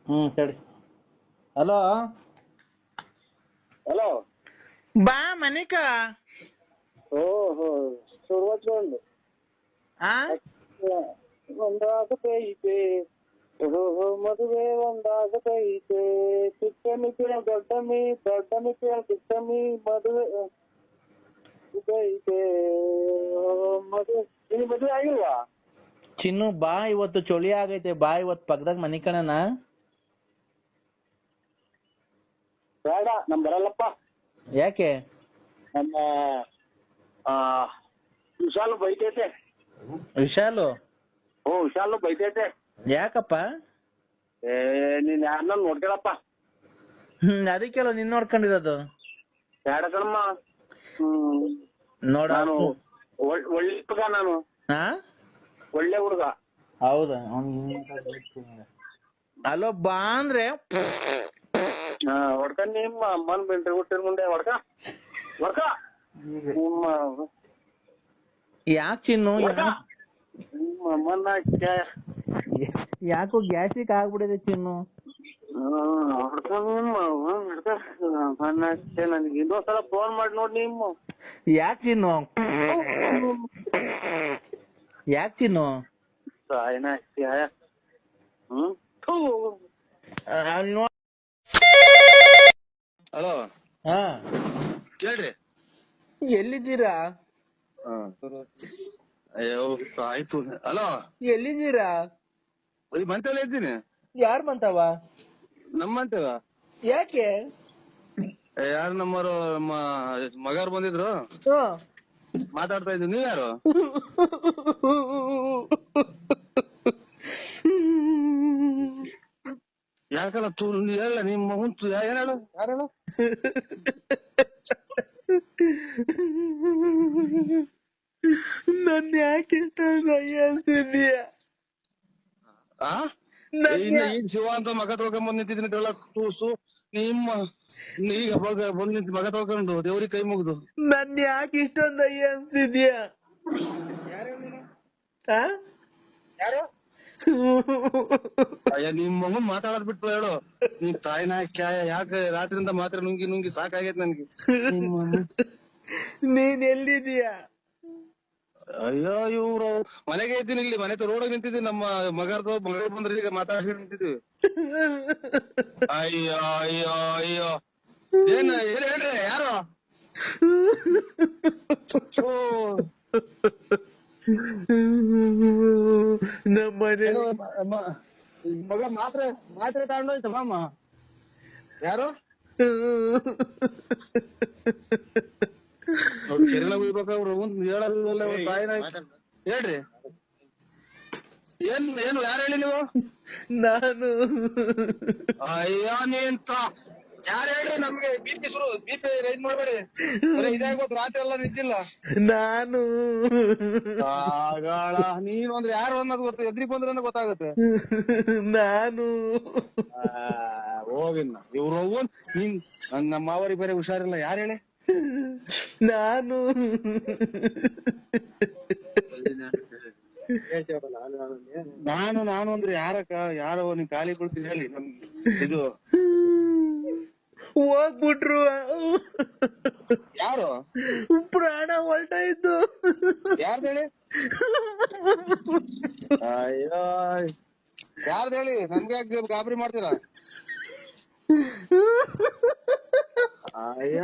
ಸರಿ. Hello hello ಬಾ ಮನಿಕ. ಓಹೋ ಶುರುವಾಚ್ಕೊಂಡು ಒಂದಾಗತೈತೆ ಓಹೋ ಮದುವೆ ಒಂದಾಗತೈತೆ ಚಿಕ್ಕಮ್ಮಿ ಕೇಳ ದೊಡ್ಡಮ್ಮಿ ದೊಡ್ಡಮ್ಮಿ ಕೇಳ ಚಿಕ್ಕಮ್ಮಿ ಮದುವೆ ಐತೆ ಮದುವೆ ನಿನ್ ಮದುವೆ ಆಗಿಲ್ವಾ? ಚಿನ್ನು ಬಾ, ಇವತ್ತು ಚಳಿ ಆಗೈತೆ, ಬಾ ಇವತ್ತು ಪಕ್ಕದಾಗ ಮನಿಕಣನ. ಬೇಡ ನಮ್ ಬರಲ್ಲಪ್ಪ. ಯಾಕೆ? ನಮ್ಮ ವಿಶಾಲು ಬೈತೈತೆ. ವಿಶಾಲು? ವಿಶಾಲು ಬೈತೈತೆ. ಯಾಕಪ್ಪ? ನೀನ್ ಯಾರನ್ನ ನೋಡ್ಕೊಳಪ್ಪ. ಅದಕ್ಕೆಲ್ಲ ನಿನ್ ನೋಡ್ಕೊಂಡಿರೋದು. ಬೇಡ ಕಣಮ್ಮ. ನೋಡ ನಾನು ಒಳ್ಳೆ ಹುಡುಗ, ನಾನು ಒಳ್ಳೆ ಹುಡುಗ. ಹೌದಾ? ಅಲೋ ಬಾ ಅಂದ್ರೆ ಹೊಡ್ಕ ನಿಮ್ಮ ಅಮ್ಮನ್ ಬೆಂಟ್ರಿ ಹುಟ್ಟಿರ ಮುಂದೆ ಹೊಡ್ಕ ನಿಮ್ಮ ಯಾಕೆ ಚಿನ್ನು? ನಿಮ್ಮ ಅಮ್ಮನ್ನ ಯಾಕೋ ಗ್ಯಾಸ್ಟ್ರಿಕ್ ಆಗ್ಬಿಡಿದೆ ಚಿನ್ನು. ಹೊಡ್ಕ ನಿಮ್ಮ ಹೊಡ್ಕ ಅಮ್ಮನ್ನ ನನಗೆ ಇನ್ನೊಂದ್ಸಲ ಫೋನ್ ಮಾಡಿ ನೋಡಿ ನಿಮ್ಮ. ಯಾಕೆ ಚಿನ್ನು? ಯಾಕೆ ಚಿನ್ನು? ಹಲೋ. ಹಾ ಕೇಳ್ರಿ. ಎಲ್ಲಿದ್ದೀರಾ? ಅಯ್ಯೋ ಆಯ್ತು. ಹಲೋ, ಎಲ್ಲಿದ್ದೀರಾ? ಮಂತೇವ ಇದ್ದೀನಿ. ಯಾರ್ ಬಂತವ? ನಮ್ಮಂತೇವ. ಯಾಕೆ? ಯಾರು ನಮ್ಮರು ಮಗಾರ್ ಬಂದಿದ್ರು, ಮಾತಾಡ್ತಾ ಇದ್ವಿ. ನೀವ್ ಯಾರು? ಯಾಕಲ್ಲ ತೂ ಹೇಳ ನಿಮ್ಮ ಹುಂಚು ಏನ್ ಹೇಳು? ಯಾರೇಳು? ನನ್ ಯಾಕೆ ಅನ್ಸ್ತಿದೀಯ? ಈಗ ಶಿವ ಅಂತ ಮಗ ತೊಳ್ಕೊಂಡ್ ನಿಂತಿದ್ದೀನಿ. ತೂಸು ನಿಮ್ಮ ಈಗ ಬಂದ್ ನಿಂತ ಮಗ ತೊಳ್ಕೊಂಡು ದೇವ್ರಿಗೆ ಕೈ ಮುಗ್ದು. ನನ್ ಯಾಕೆ ಇಷ್ಟೊಂದು ಅಯ್ಯ ಅನ್ಸ್ತಿದ್ಯ? ಯಾರು? ಅಯ್ಯ ನಿಮ್ ಮಗನ್ ಮಾತಾಡೋದ್ ಬಿಟ್ಟು ಹೇಳು. ನೀನ್ ತಾಯಿನ ಕ್ಯಾಯ ಯಾಕೆ ರಾತ್ರಿಯಿಂದ ಮಾತ್ರ ನುಂಗಿ ನುಂಗಿ ಸಾಕಾಗೈತ್ ನನ್ಗೆ. ನೀನ್ ಎಲ್ಲಿದೀಯ? ಅಯ್ಯೋ ಇವ್ರು ಮನೆಗೆ ಇದ್ದೀನಿ, ಇಲ್ಲಿ ಮನೆ ರೋಡ್ ನಿಂತಿದ್ದೀನಿ. ನಮ್ಮ ಮಗ ಬಂದ್ರೆ ಈಗ ಮಾತಾಡ್ಕೊಂಡು ನಿಂತಿದ್ದೀವಿ. ಅಯ್ಯೋ ಅಯ್ಯೋ ಅಯ್ಯೋ ಏನ್ ಹೇಳ್ರಿ? ಯಾರು? ನಮ್ಮನೆ ಮಗ ಮಾತ್ರೆ ತಗೊಂಡೋಯ್ತು ಮಾಮ. ಯಾರು? ಕೆರೆಲ ಹೋಗ್ಬೇಕವ್ರು ಹೇಳಲ್ಲ. ತಾಯಿನ ಹೇಳ್ರಿ. ಏನು ಯಾರು ಹೇಳಿ ನೀವು? ನಾನು. ಅಯ್ಯೋ ನೀನ್ ಯಾರು ಹೇಳ್ರಿ? ನಮ್ಗೆ ಬೀಚ್ ರೈಡ್ ಮಾಡ್ಬೇಡಿ. ಇದಾಗೋದು ರಾತ್ರಿ ಎಲ್ಲ ನಿಂತಿಲ್ಲ. ನಾನು ಆಗಾಳ ನೀನು ಅಂದ್ರೆ ಯಾರು ಅನ್ನೋದು ಗೊತ್ತು. ಎದ್ರಿಗೆ ಬಂದ್ರೆ ಗೊತ್ತಾಗುತ್ತೆ. ನಾನು ಹೋಗಿನ್ನ ಇವ್ರು ನೀನ್ ನಮ್ಮ ಮಾವರಿಗೆ ಬೇರೆ ಹುಷಾರಿಲ್ಲ. ಯಾರು ಹೇಳಿ? ನಾನು ನಾನು ಅಂದ್ರೆ ಯಾರೋ ನೀನ್ ಖಾಲಿ ಕೊಡ್ತೀನಿ ಹೇಳಿ. ಇದು ಹೋಗ್ಬಿಟ್ರು. ಯಾರು? ಪ್ರಾಣ ಹೊಲ್ಟಾಯ್ತು. ಯಾರ್ದು ಹೇಳಿ? ಅಯ್ಯೋ ಯಾರ್ದು ಹೇಳಿ? ನಮ್ಗೆ ಗಾಬರಿ ಮಾಡ್ತೀರಾ? ಅಯ್ಯೋ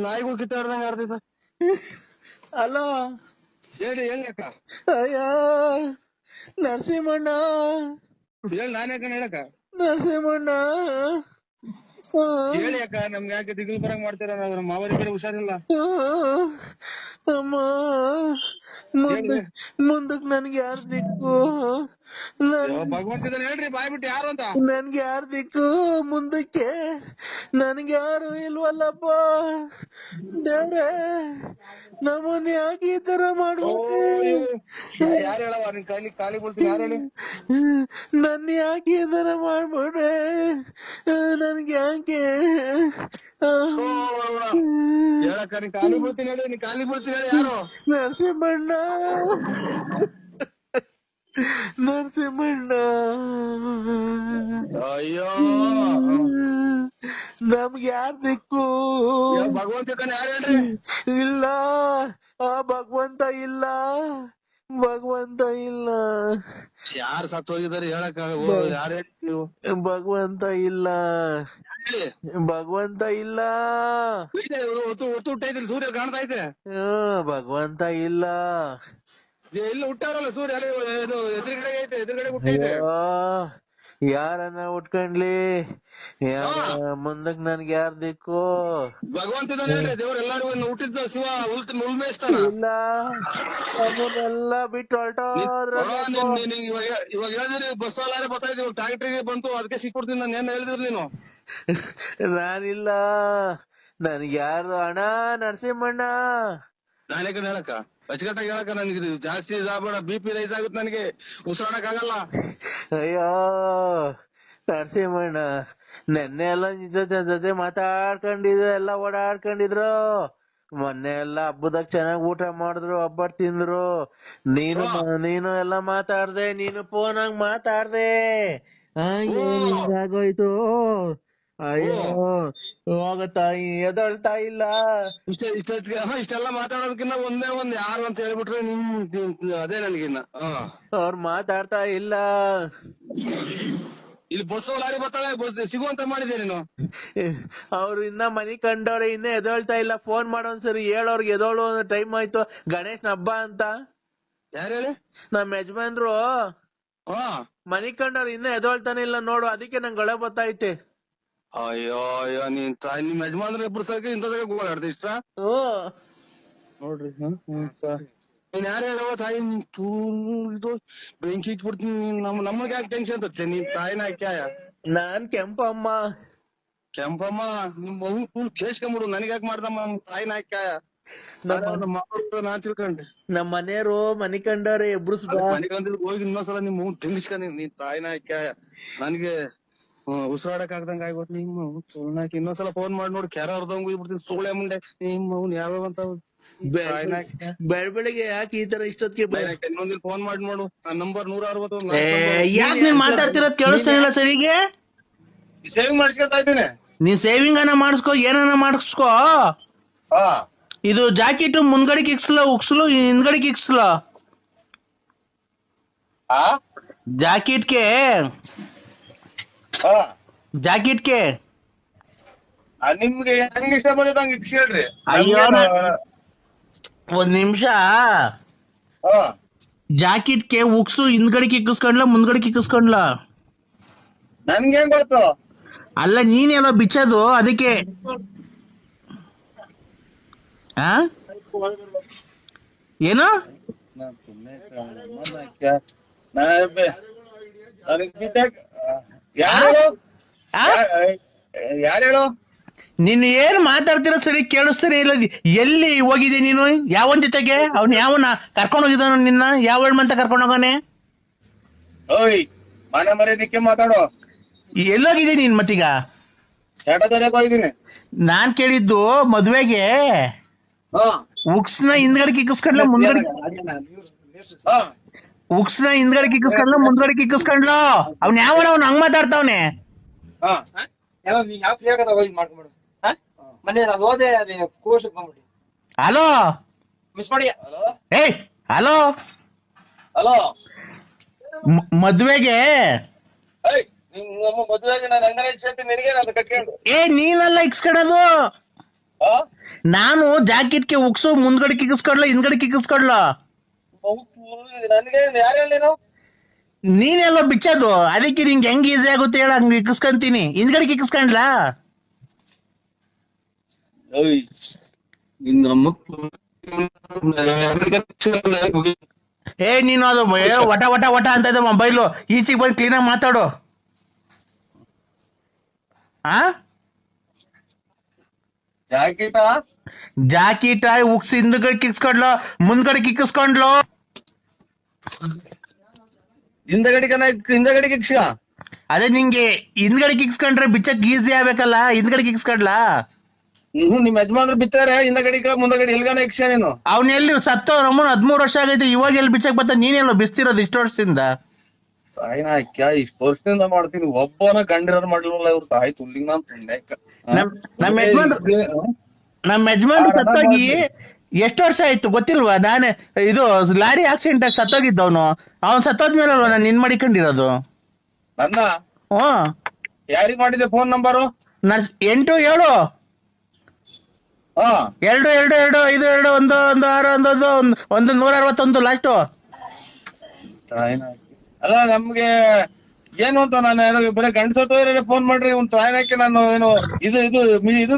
ನಾಯಿಗಳು ಕಿತ್ತಾಡ್ದಂಗ ಆಡ್ತೈತ. ಅಲೋ ಹೇಳಿ ಅಕ್ಕ. ಅಯ್ಯ ನರಸಿಂಹಣ್ಣ. ಹೇಳಿ ನಾನೇ ಅಕ್ಕ ಹೇಳಕ್ಕ. ನರಸಿಂಹಣ್ಣ ಹೇಳಿ ಅಕ್ಕ. ನಮ್ಗೆ ಯಾಕೆ ದಿಗಿಲ್ ಬರಂಗ್ ಮಾಡ್ತೀರ? ನಮ್ಮ ಮಾವರಿಗೆ ಬೇರೆ ಹುಷಾರಿಲ್ಲ. ಅಮ್ಮ ಮುಂದಕ್ ನನ್ಗೆ ಯಾರ್ ದಿಕ್ಕು? ಭಗವಂತ ಹೇಳ್ರಿ ಬಾಯ್ಬಿಟ್ಟು ಯಾರು ಅಂತ. ನನ್ಗೆ ಯಾರ್ ದಿಕ್ಕು ಮುಂದಕ್ಕೆ? ನನ್ಗೆ ಯಾರು ಇಲ್ವಲ್ಲಪ್ಪ ದೇವ್ರೆ. ನಮ್ಮನ್ನ ಯಾಕೆ ಈ ತರ ಮಾಡ್ಬಿಟ್ರಿ? ಯಾರು ಹೇಳವ? ನಿನ್ ಖಾಲಿ ಕೊಡ್ತೀನಿ. ಯಾರು ಹೇಳಿ? ನನ್ನ ಯಾಕೆ ಈ ತರ ಮಾಡ್ಬಿಟ್ರೆ? ನನ್ಗೆ ಯಾಕೆ ಹೇಳಕ್ಕ ನೀನ್ ಖಾಲಿ ಬಿಡ್ತೀನಿ ಹೇಳಿ, ನೀನ್ ಖಾಲಿ ಬಿಡ್ತೀನಿ ಹೇಳಿ. ಯಾರು? ನರಸಿಂಹಣ್ಣ, ನರಸಿಂಹಣ್ಣ. ಅಯ್ಯೋ ನಮ್ಗೆ ಯಾರ್ ದಿಕ್ಕು? ಭಗವಂತ ಯಾರು ಹೇಳ್ರಿ? ಇಲ್ಲ, ಆ ಭಗವಂತ ಇಲ್ಲ, ಭಗವಂತ ಇಲ್ಲ. ಯಾರು ಸತ್ತು ಹೋಗಿದ್ದಾರೆ ಹೇಳಕ್ಕ? ಯಾರು ಹೇಳಿ ನೀವು? ಭಗವಂತ ಇಲ್ಲ, ಹೇಳಿ. ಭಗವಂತ ಇಲ್ಲ. ಒತ್ತು ಹುಟ್ಟೈತಿ, ಸೂರ್ಯ ಕಾಣ್ತಾ ಐತೆ. ಭಗವಂತ ಇಲ್ಲ. ಇಲ್ಲ ಹುಟ್ಟಾರಲ್ಲ ಸೂರ್ಯ, ಎದುರುಗಡೆ ಐತೆ, ಎದುರುಗಡೆ ಹುಟ್ಟೈತೆ. ಯಾರನ್ನ ಉಟ್ಕೊಂಡ್ಲಿ, ಮುಂದಕ್ ನನ್ಗೆ ಯಾರ್ ದಿಕ್ಕು? ಭಗವಂತ ಹೇಳ್ರಿ, ದೇವ್ರ ಎಲ್ಲಾರು ಹುಟ್ಟಿದ್ದ ಶಿವ ಉಲ್ಮೇಯಿಸ್ತಾನ. ಇಲ್ಲ, ನಮ್ಮನ್ನೆಲ್ಲ ಬಿಟ್ಟು ಹೊರಟೋದ್ರ. ಇವಾಗ ಹೇಳಿದ್ರಿ ಬಸ್ ಅಲ್ಲಾರೆ ಬರ್ತಾ ಇದ್ದೀವಿ, ಟ್ರಾಕ್ಟ್ರಿಗೆ ಬಂತು, ಅದಕ್ಕೆ ಸಿಕ್ಬಿಡ್ತೀನಿ. ನಾನು ಏನ್ ಹೇಳಿದ್ರಿ ನೀನು? ನಾನಿಲ್ಲ, ನನ್ಗೆ ಯಾರು ಅಣ್ಣ? ನರಸಿಂಹಣ್ಣ. ನಾನೇ ಕಡೆ ಹೇಳಕ್ಕ, ಅಚ್ಚುಕಟ್ಟಾಗಿ ಹೇಳಕ್ಕ. ನನ್ಗೆ ಜಾಸ್ತಿ ಇದಾಗಬೇಡ, BP ರೈಸ್ ಆಗುತ್ತೆ, ನನಗೆ ಉಸಿರಾಡಕ್ ಆಗಲ್ಲ. ಅಯ್ಯೋ ನರಸಿಂಹಣ್ಣ, ನೆನ್ನೆ ಎಲ್ಲ ಜೊತೆ ಮಾತಾಡ್ಕೊಂಡಿದ್ರು, ಎಲ್ಲ ಓಡಾಡ್ಕೊಂಡಿದ್ರು. ಮೊನ್ನೆ ಎಲ್ಲ ಹಬ್ಬದಾಗ ಚೆನ್ನಾಗ್ ಊಟ ಮಾಡಿದ್ರು, ಹಬ್ಬ ತಿಂದ್ರು. ನೀನು ಎಲ್ಲ ಮಾತಾಡ್ದೆ, ನೀನು ಫೋನಾಗ್ ಮಾತಾಡ್ದೆ. ಹಿಂಗಾಗೋಯ್ತು. ಅಯ್ಯೋ ಹೋಗತ್ತಾಯಿ, ಎದಳ್ತಾ ಇಲ್ಲ. ಇಷ್ಟೆಲ್ಲ ಮಾತಾಡೋದಕ್ಕಿನ್ನ ಒಂದ್ ಯಾರು ಅಂತ ಹೇಳ್ಬಿಟ್ರೆ ಅದೇ ನನಗಿನ್ನ. ಅವ್ರು ಮಾತಾಡ್ತಾ ಇಲ್ಲ. ಇಲ್ಲಿ ಬಸ್ ಲಾರಿ ಬರ್ತಾಳೆ, ಬಸ್ ಸಿಗುವಂತ ಮಾಡಿದೆ ನೀನು. ಅವ್ರು ಇನ್ನ ಮನಿ ಕಂಡವ್ರೆ, ಇನ್ನ ಎದಳ್ತಾ ಇಲ್ಲ. ಫೋನ್ ಮಾಡೋನ್ಸರಿ ಹೇಳೋರ್ಗೆ ಎದೋಳು, ಟೈಮ್ ಆಯ್ತು, ಗಣೇಶನ ಹಬ್ಬ ಅಂತ. ಯಾರು ಹೇಳಿ? ನಮ್ ಯಜಮಾನ್ರು ಮನಿ ಕಂಡವ್ರು ಇನ್ನ ಎದೋಳ್ತಾನೆ ಇಲ್ಲ ನೋಡು, ಅದಕ್ಕೆ ನಂಗೆ ಗಳೆ ಬತ್ತೈತೆ. ಅಯ್ಯೋ ಅಯ್ಯೋ, ನಿಮ್ ಯಜಮಾನ್ರ ಇಬ್ರು ಸಾಕಿ ಇಂಥದಾಗ ಗೋಳಾಡ್ದೆ ಇಷ್ಟ ನೋಡ್ರಿ. ನೀನ್ ಯಾರು ಹೇಳವ ತಾಯಿ? ಇದು ಬೆಂಕಿ ಇಟ್ಬಿಡ್ತೀನಿ. ನಮಗೆ ಯಾಕೆ ಟೆನ್ಷನ್ ತತ್ತೆ? ನೀನ್ ತಾಯಿನ ಕ್ಯಾಯ? ನಾನ್ ಕೆಂಪಮ್ಮ. ಕೆಂಪಮ್ಮ ನಿಮ್ ಮಗು ಫುಲ್ ಕೇಸ್ಕೊಂಬಿಡು. ನನಗ್ ಯಾಕೆ ಮಾಡ್ದಮ್ಮ? ತಾಯಿನ ಕ್ಯಾಯ? ನಾನ್ ತಿಳ್ಕೊಂಡೆ. ನಮ್ ಮನೆಯವರು ಮನಿ ಕಂಡವ್ರೆ ಇಬ್ರು ಮನೆಗಂದ್ರೆ ಹೋಗಿ ಇನ್ನೊಂದ್ಸಲ ನಿಮ್ ಮಗು ತಿಂಗಿಸ್ಕೊಂಡಿ. ನೀನ್ ತಾಯಿನ ಕ್ಯಾಯ? ನನ್ಗೆ ಉಸಿರಾಡಕ್ ಆಗ್ದಂಗ ಆಗ್ಬಿಟ್ಟು ನಿಮ್ಮ ಸುಳ್ನಾಕಿ. ಇನ್ನೊಂದ್ಸಲ ಫೋನ್ ಮಾಡಿ ನೋಡಿ, ಕೆರ ಹೊರದಂಗ್ ಹೋಗ್ಬಿಡ್ತೀನಿ ಸೋಳೆ ಮುಂಡೆ. ನಿಮ್ಮ ಅವ್ನು ಯಾವ್ಯಾವಂತ ಬೆಳಗ್ಗೆ ಯಾಕೆ ಈ ತರ ಇಷ್ಟೊತ್ತಿಗೆ ಇನ್ನೊಂದಿನ ಫೋನ್ ಮಾಡಿ ನೋಡು. ನನ್ನ ನಂಬರ್ 160. ಯಾಕೆ ನೀನ್ ಮಾತಾಡ್ತಿರೋದ್ ಕೇಳಿಸ್ತಾನಿಲ್ಲ ಸರಿಗೆ? ಸೇವಿಂಗ್ ಮಾಡ್ಕೊತಾ ಇದ್ದೀನಿ. ನೀನ್ ಸೇವಿಂಗ್ ಅನ್ನ ಮಾಡಿಸ್ಕೋ, ಏನನ್ನ ಮಾಡಿಸ್ಕೋ. ಇದು ಜಾಕೆಟ್ ಮುಂದ್ಗಡೆಗೆ ಇಕ್ಸ್ಲ, ಉಕ್ಸ್ಲು ಹಿಂದ್ಗಡೆಗೆ ಇಕ್ಸ್ಲ. ಜಾಕೆಟ್ಗೆ ನಿಮ್ಗೆ ಹೆಂಗ್ ಇಷ್ಟ ಬಂದದ ಹಂಗ ಇಕ್ಸ್ ಹೇಳ್ರಿ. ಅಯ್ಯೋ ಒಂದ್ ನಿಮಿಷ. ಜಾಕೆಟ್ಗೆ ಉಕ್ಸು ಹಿಂದ್ಗಡೆಗೆ ಇಕ್ಕಿಸ್ಕೊಂಡ್ಲ ಮುಂದ್ಗಡೆಗೆ ಇಕ್ಕಿಸ್ಕೊಂಡ್ಲ? ನನ್ಗೆ ಹೆಂಗ್ ಗೊತ್ತು? ಅಲ್ಲ ನೀನೆಲ್ಲ ಬಿಚ್ಚೋದು, ಅದಕ್ಕೆ. ಏನು ಯಾರು ಹೇಳು? ನೀನು ಏನ್ ಮಾತಾಡ್ತಿರೋ ಸರಿ ಕೇಳಿಸ್ತಾನೆ ಇಲ್ಲ. ಎಲ್ಲಿ ಹೋಗಿದ್ದೆ ನೀನು? ಯಾವನ್ ಜೊತೆಗೆ? ಅವ್ನ ಯಾವನ ಕರ್ಕೊಂಡ್ ಹೋಗಿದ್ದಾನ ನಿನ್ನ? ಯಾವ ಹೇಳ್ಮಂತ ಕರ್ಕೊಂಡ್ ಹೋಗಾನೆ? ಓಯ್ ಮನೆ ಮರ್ಯಾದಕ್ಕೆ ಮಾತಾಡೋ. ಎಲ್ಲೋಗಿದ್ದೆ ನೀನ್ ಮತ್ತೀಗ? ಹೋಗಿದ್ದೀನಿ. ನಾನ್ ಕೇಳಿದ್ದು ಮದ್ವೆಗೆ ಉಕ್ಸ್ನ ಹಿಂದ್ಗಡೆ ಕಿಕ್ಕಿಸ್ಕೊಂಡ್ಲ ಮುಂದ್ಗಡೆ? ಉಕ್ಸ್ನ ಹಿಂದ್ಗಡೆ ಕಿಕ್ಕಿಸ್ಕೊಂಡ್ಲ ಮುಂದ್ಗಡೆ ಕಿಕ್ಕಿಸ್ಕೊಂಡ್ಲ? ಅವ್ನ ಯಾವನ ಅವ್ನ ಹಂಗ್ ಮಾತಾಡ್ತಾವ್ನೆ? ಹಲೋ ಏಯ್, ಹಲೋ ಹಲೋ. ಮದ್ವೆಗೆ ನೀನೆಲ್ಲ ಇಕ್ಸ್ಕೊಳೋದು? ನಾನು ಜಾಕೆಟ್ಗೆ ಉಕ್ಸು ಮುಂದ್ಗಡೆ ಕಿಕ್ಕಿಸ್ಕೊಡ್ಲ ಹಿಂದ್ಗಡೆ ಕಿಕ್ಕಿಸ್ಕೊಡ್ಲ? ನೀನೆಲ್ಲ ಬಿಚ್ಚೋದು, ಅದಕ್ಕೆ ನಿಂಗೆ ಹೆಂಗ್ ಈಸಿ ಆಗುತ್ತೆ ಹೇಳ, ಹಂಗ ಇಕ್ಕಿಸ್ಕೊಂತೀನಿ. ಹಿಂದ್ಗಡೆ ಕಿಕ್ಕಿಸ್ಕೊಂಡ್ಲ? ನೀನು ಅದು ವಟ ವಟ ವಟ ಅಂತ ಇದೆ ಮೊಬೈಲು. ಈಚೆಗೆ ಬಂದು ಕ್ಲೀನಾಗಿ ಮಾತಾಡು. ಜಾಕೆಟ್ ಉಕ್ಸ್ ಹಿಂದ್ಗಡೆ ಕಿಕ್ಸ್ಕೊಂಡ್ಲು ಮುಂದ್ಗಡೆ ಕಿಕ್ಕಿಸ್ಕೊಂಡ್ಲು? ಹಿಂದಗಡೆ ಕಿಕ್ಸ. ಅದೇ ನಿಂಗೆ ಹಿಂದ್ಗಡೆ ಕಿಕ್ಸ್ಕೊಂಡ್ರೆ ಬಿಚ್ಚಕ್ ಈಸಿ ಆಗ್ಬೇಕಲ್ಲ, ಹಿಂದ್ಗಡೆ ಕಿಕ್ಸ್ಕೊಂಡ್ಲಾ? ನಿಮ್ ಯಜಮಾನ್ರು ಬಿತ್ತಾರೆ ಹಿಂದಗಡಿಗ ಮುಂದಗಡಿ ಎಲ್ಗಾನ ಯಕ್ಷ ನೀನು. ಅವ್ನ ಎಲ್ಲಿ ಸತ್ತವ್ ನಮ್ಮನ್ 13 ವರ್ಷ ಆಗೈತೆ, ಇವಾಗ ಎಲ್ಲಿ ಬಿಚ್ಚಕ್ ಬತ್ತ? ನೀನೆಲ್ಲ ಬಿಸ್ತಿರೋದು ಇಷ್ಟು ವರ್ಷದಿಂದ? ತಾಯಿನ ಅಕ್ಯ ಇಷ್ಟು ವರ್ಷದಿಂದ ಮಾಡ್ತೀನಿ, ಒಬ್ಬನ ಗಂಡಿರೋರು ಮಾಡ್ಲಿಲ್ಲ ಇವ್ರು ತಾಯಿ ತುಲ್ಲಿಗ್ ನಾನ್ ಪುಣ್ಯಕ್ಕ. ನಮ್ಮ ಯಜಮಾನ್ ಸತ್ತೋಗಿ ಎಷ್ಟು ವರ್ಷ ಆಯ್ತು ಗೊತ್ತಿಲ್ವಾ? ನಾನೇ ಇದು ಲಾರಿ ಆಕ್ಸಿಡೆಂಟ್ ಆಗಿ ಸತ್ತೋಗಿದ್ದವನು. ಅವ್ನ್ ಸತ್ತೋದ್ಮೇಲಲ್ವ ನಾನು ನಿನ್ ಮಾಡಿಕೊಂಡಿರೋದು. ನನ್ನ ಹ್ಮ್, ಯಾರಿಗ್ ಮಾಡಿದೆ ಫೋನ್ ನಂಬರು? 87 ಹಾ 222252161 ಲಾಸ್ಟು. ಅಲ್ಲ ನಮ್ಗೆ ಏನು ಅಂತ ನಾನು ಯಾರು ಬರೀ ಗಂಡಸತ್ತೋದ್ರೆ ಫೋನ್ ಮಾಡ್ರಿ ಒಂದ್ ತಾಯಿನಕ್ಕೆ ನಾನು ಏನು ಇದು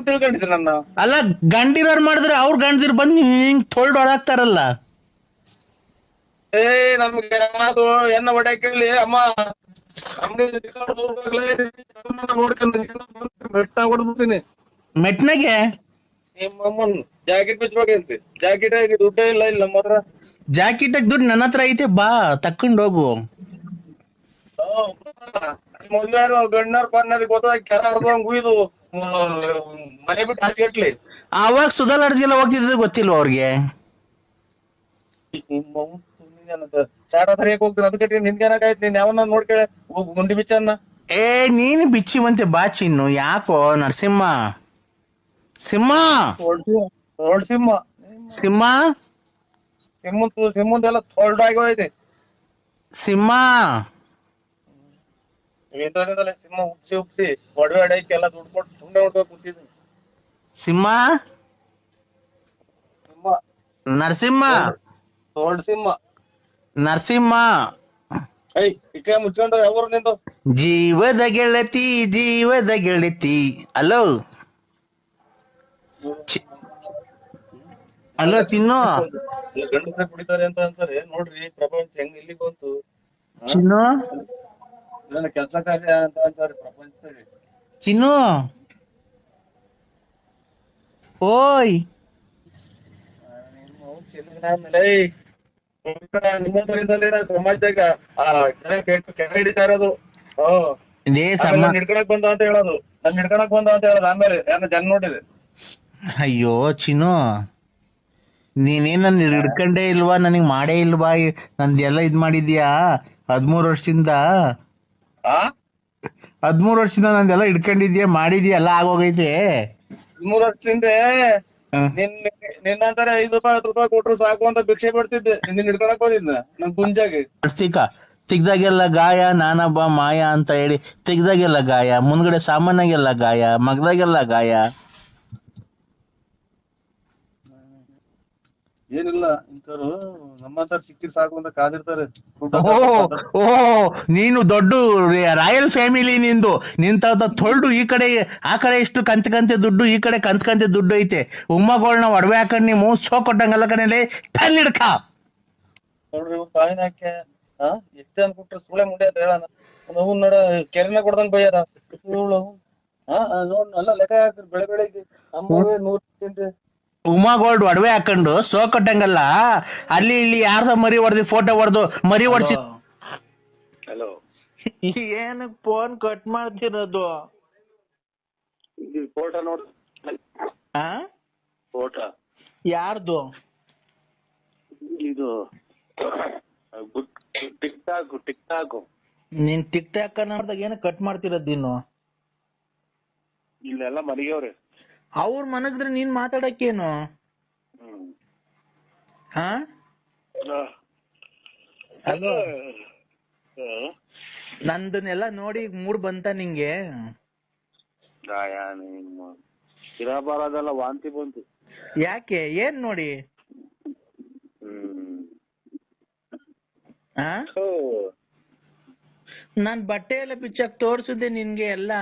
ತಿಳ್ಕೊಂಡಿದ್ದೆ ನನ್ನ. ಅಲ್ಲ, ಗಂಡಿರೋರ್ ಮಾಡಿದ್ರೆ ಅವ್ರ ಗಂಡದಿರ್ ಬಂದು ಹಿಂಗ್ ತೊಳ್ದು ಹೊಡಾಕ್ತಾರಲ್ಲ. ನಮ್ಗೆ ಅದು ಎನ್ನ ಹೊಡ್ಯಾಕಿರ್ಲಿ ಅಮ್ಮ, ನಮ್ಗೆ ಬೆಟ್ಟ ಹೊಡ್ಬಿಡ್ತೀನಿ ಮೆಟ್ನಾಗೆ. ನಿಮ್ಮಮ್ಮನ್ ಜಾಕೆಟ್ ಬಿಚ್ಬೇಕಂತೆ, ಜಾಕೆಟ್ ಆಗಿ ದುಡ್ಡೇ ಇಲ್ಲ ನಮ್ಮ ಹತ್ರ. ಜಾಕೆಟ್ ದುಡ್ಡು ನನ್ನ ಹತ್ರ ಐತೆ, ಬಾ ತಕೊಂಡ್ ಹೋಗು. ಮುಂದಾರು ಗಣ್ಣರ್ ಪನ್ನರಿಗೆ ಗೊತ್ತಾಗ ಕೆರ ಹರ್ದಂಗ್ ಗುಯ್ದು ಮನೆ ಬಿಟ್ಟು ಹಾಕಿಟ್ಲಿ. ಅವಾಗ ಸುಧಾಲಾಡ್ಗೆಲ್ಲ ಹೋಗ್ತಿದ್ದು ಗೊತ್ತಿಲ್ವ ಅವ್ರಿಗೆ? ಚಾಟ ಸರಿಯಾಗಿ ಹೋಗ್ತೀನಿ, ಅದಕ್ಕೆ ನಿನ್ಗೇನಾಗಾಯ್ತು? ನೀನ್ ಯಾವನ್ನ ನೋಡ್ಕೇಳ ಗುಂಡಿ ಬಿಚ್ಚನ್ನ. ನೀನು ಬಿಚ್ಚಿವಂತೆ ಬಾ ಚಿನ್ನು. ಯಾಕೋ ನರಸಿಂಹ ಸಿಂಹ ಸಿಂಹ ಸಿಂಹ ಸಿಂಹದೆಲ್ಲ ತೊಳ್ದಾಗಿ ಹೋಯ್ತೆ. ಸಿಂಹ ಸಿಂಹ ಉಪ್ಸಿ ಒಡವೆ ಅಡಕ್ಕೆಲ್ಲ ದುಡ್ಡು ಕೊಟ್ಟು ತುಂಡೆ ಹೊಡ್ಕೋಕ್ ಕೂತಿದ್ದೀನಿ. ಸಿಂಹ ನರಸಿಂಹ ಸಿಂಹ ನರಸಿಂಹ ಇಕ್ಕೆ ಮುಚ್ಕೊಂಡು ಯಾವ ನಿಂದು ಜೀವದ ಗೆಳತಿ. ಹಲೋ ಹಲೋ ಚಿನ್ನು. ಗಂಡಸ್ರೆ ಕುಡಿತಾರೆ ಅಂತ ಅಂತಾರೆ ನೋಡ್ರಿ, ಪ್ರಪಂಚ ಹೆಂಗ್ ಇಲ್ಲಿಗೆ ಬಂತು. ಚಿನ್ನು ಕೆಲಸ ಕಾರ್ಯ ಅಂತ ಅಂತಾರೆ ಪ್ರಪಂಚದಾಗ. ಚಿನ್ನು ಓಯ್, ನಿಮ್ಮಂತರಿಂದಲೇ ಸಮಾಜದಾಗ ಕೆರೆ ಹಿಡಿತಾ ಇರೋದು. ಹಿಡ್ಕೊಳಕ್ ಬಂದ ಅಂತ ಹೇಳೋದು, ನನ್ ಹಿಡ್ಕೊಳಕ್ ಬಂದ ಅಂತ ಹೇಳೋದು. ಆಮೇಲೆ ಯಾರ ಜನ ನೋಡಿದೆ. ಅಯ್ಯೋ ಚಿನ್ನು, ನೀನೇನ್ ನನ್ ಹಿಡ್ಕೊಂಡೇ ಇಲ್ವಾ? ನನಗ್ ಮಾಡೇ ಇಲ್ವಾ? ನಂದೆಲ್ಲ ಇದ್ ಮಾಡಿದ್ಯಾ 13 ವರ್ಷದಿಂದ? 13 ವರ್ಷದಿಂದ ನಂದೆಲ್ಲ ಹಿಡ್ಕೊಂಡಿದ್ಯಾ, ಮಾಡಿದ್ಯಾ, ಎಲ್ಲ ಆಗೋಗೈತೆ. 13 ವರ್ಷದಿಂದ ನಿನ್ನಂತಾರೆ 5 ರೂಪಾಯಿ 10 ರೂಪಾಯಿ ಕೊಟ್ರು ಸಾಕು ಅಂತ ಭಿಕ್ಷೆ ಬಿಡ್ತಿದ್ದೆ. ನಿನ್ನ ಹಿಡ್ಕೊಳಕ್ ಹೋದಿದ್ನ ನನ್ ಗುಂಜಾಗಿ. ತೆಗ್ದಾಗೆಲ್ಲ ಗಾಯ, ನಾನಬ್ಬ ಮಾಯ ಅಂತ ಹೇಳಿ ತೆಗ್ದಾಗೆಲ್ಲ ಗಾಯ, ಮುಂದ್ಗಡೆ ಸಾಮಾನ್ಯಾಗೆಲ್ಲ ಗಾಯ, ಮಗದಾಗೆಲ್ಲ ಗಾಯ. ಏನಿಲ್ಲ, ಇಂಥವ್ರು ನಮ್ಮಂತರ ಸಿಕ್ಕಿರ್ ಸಾಕು ಅಂತ ಕಾದಿರ್ತಾರೆ. ನೀನು ದೊಡ್ಡ ರಾಯಲ್ ಫ್ಯಾಮಿಲಿ ನಿಂದು. ನಿಂತ ತೊಳ್ದು ಈ ಕಡೆ ಆ ಕಡೆ ಇಷ್ಟು ಕಂತೆ ದುಡ್ಡು, ಈ ಕಡೆ ಕಂತೆ ದುಡ್ಡು ಐತೆ. ಉಮ್ಮಗಳನ್ನ ಒಡವೆ ಹಾಕೊಂಡ್ ನೀವು ಸೋ ಕೊಟ್ಟಂಗಲ್ಲ ಕಣಲೆ ತಲ್ಲಿಡ್ಕ ನೋಡ್ರಿ ತಾಯಿನಾಕೆ ಎಷ್ಟೇ ಅನ್ಕೊಟ್ರೆ ಸುಳೆ ಮುಂದೆ ಅಂತ ಹೇಳೋಣ. ನಾವು ನೋಡ ಕೆರೆನ ಕೊಡ್ದಂಗ್ ಬೈಯಾರ ಇವಳು. ನೋಡ್ ಎಲ್ಲ ಲೆಕ್ಕ ಹಾಕ್ರಿ ಬೆಳಿಗ್ಗೆ ಅಮ್ಮವೇ 100 ಉಮಾಗೋಲ್ಡ್ ಒಡವೆ ಹಾಕೊಂಡು ಸೋ ಕೊಟ್ಟಂಗಲ್ಲ. ಅಲ್ಲಿ ಇಲ್ಲಿ ಯಾರ್ದ ಮರಿ ಹೊಡೆದಿ ಫೋಟೋ ಹೊಡೆದು ಮರಿ ಹೊಡ್ಸಿ. ಹಲೋ, ಏನಕ್ ಫೋನ್ ಕಟ್ ಮಾಡ್ತಿರೋದು? ಫೋಟೋ ನೋಡ್. ಫೋಟೋ ಯಾರ್ದು? ಇದು ಟಿಕ್ ಟಾಕ್. ನೀನ್ ಟಿಕ್ ಟಾಕ್ ನೋಡ್ದಾಗ ಏನಕ್ ಕಟ್ ಮಾಡ್ತಿರೋದ್ ನೀನು? ಇಲ್ಲೆಲ್ಲ ಮನೆಯವ್ರೆ. ಅವ್ರ ಮನಗಿದ್ರೆ ನೀನ್ ಮಾತಾಡಕ್ಕೇನು? ಹಲೋ, ನಂದನ್ನೆಲ್ಲ ನೋಡಿ ಮೂಡ್ ಬಂತ ನಿಂಗೆ? ಇರಬಾರದೆಲ್ಲ ವಾಂತಿ ಬಂತು. ಯಾಕೆ? ಏನ್ ನೋಡಿ? ನಾನ್ ಬಟ್ಟೆ ಎಲ್ಲ ಬಿಚ್ಚಾಕ್ ತೋರ್ಸಿದ್ದೆ ನಿನ್ಗೆ ಎಲ್ಲ.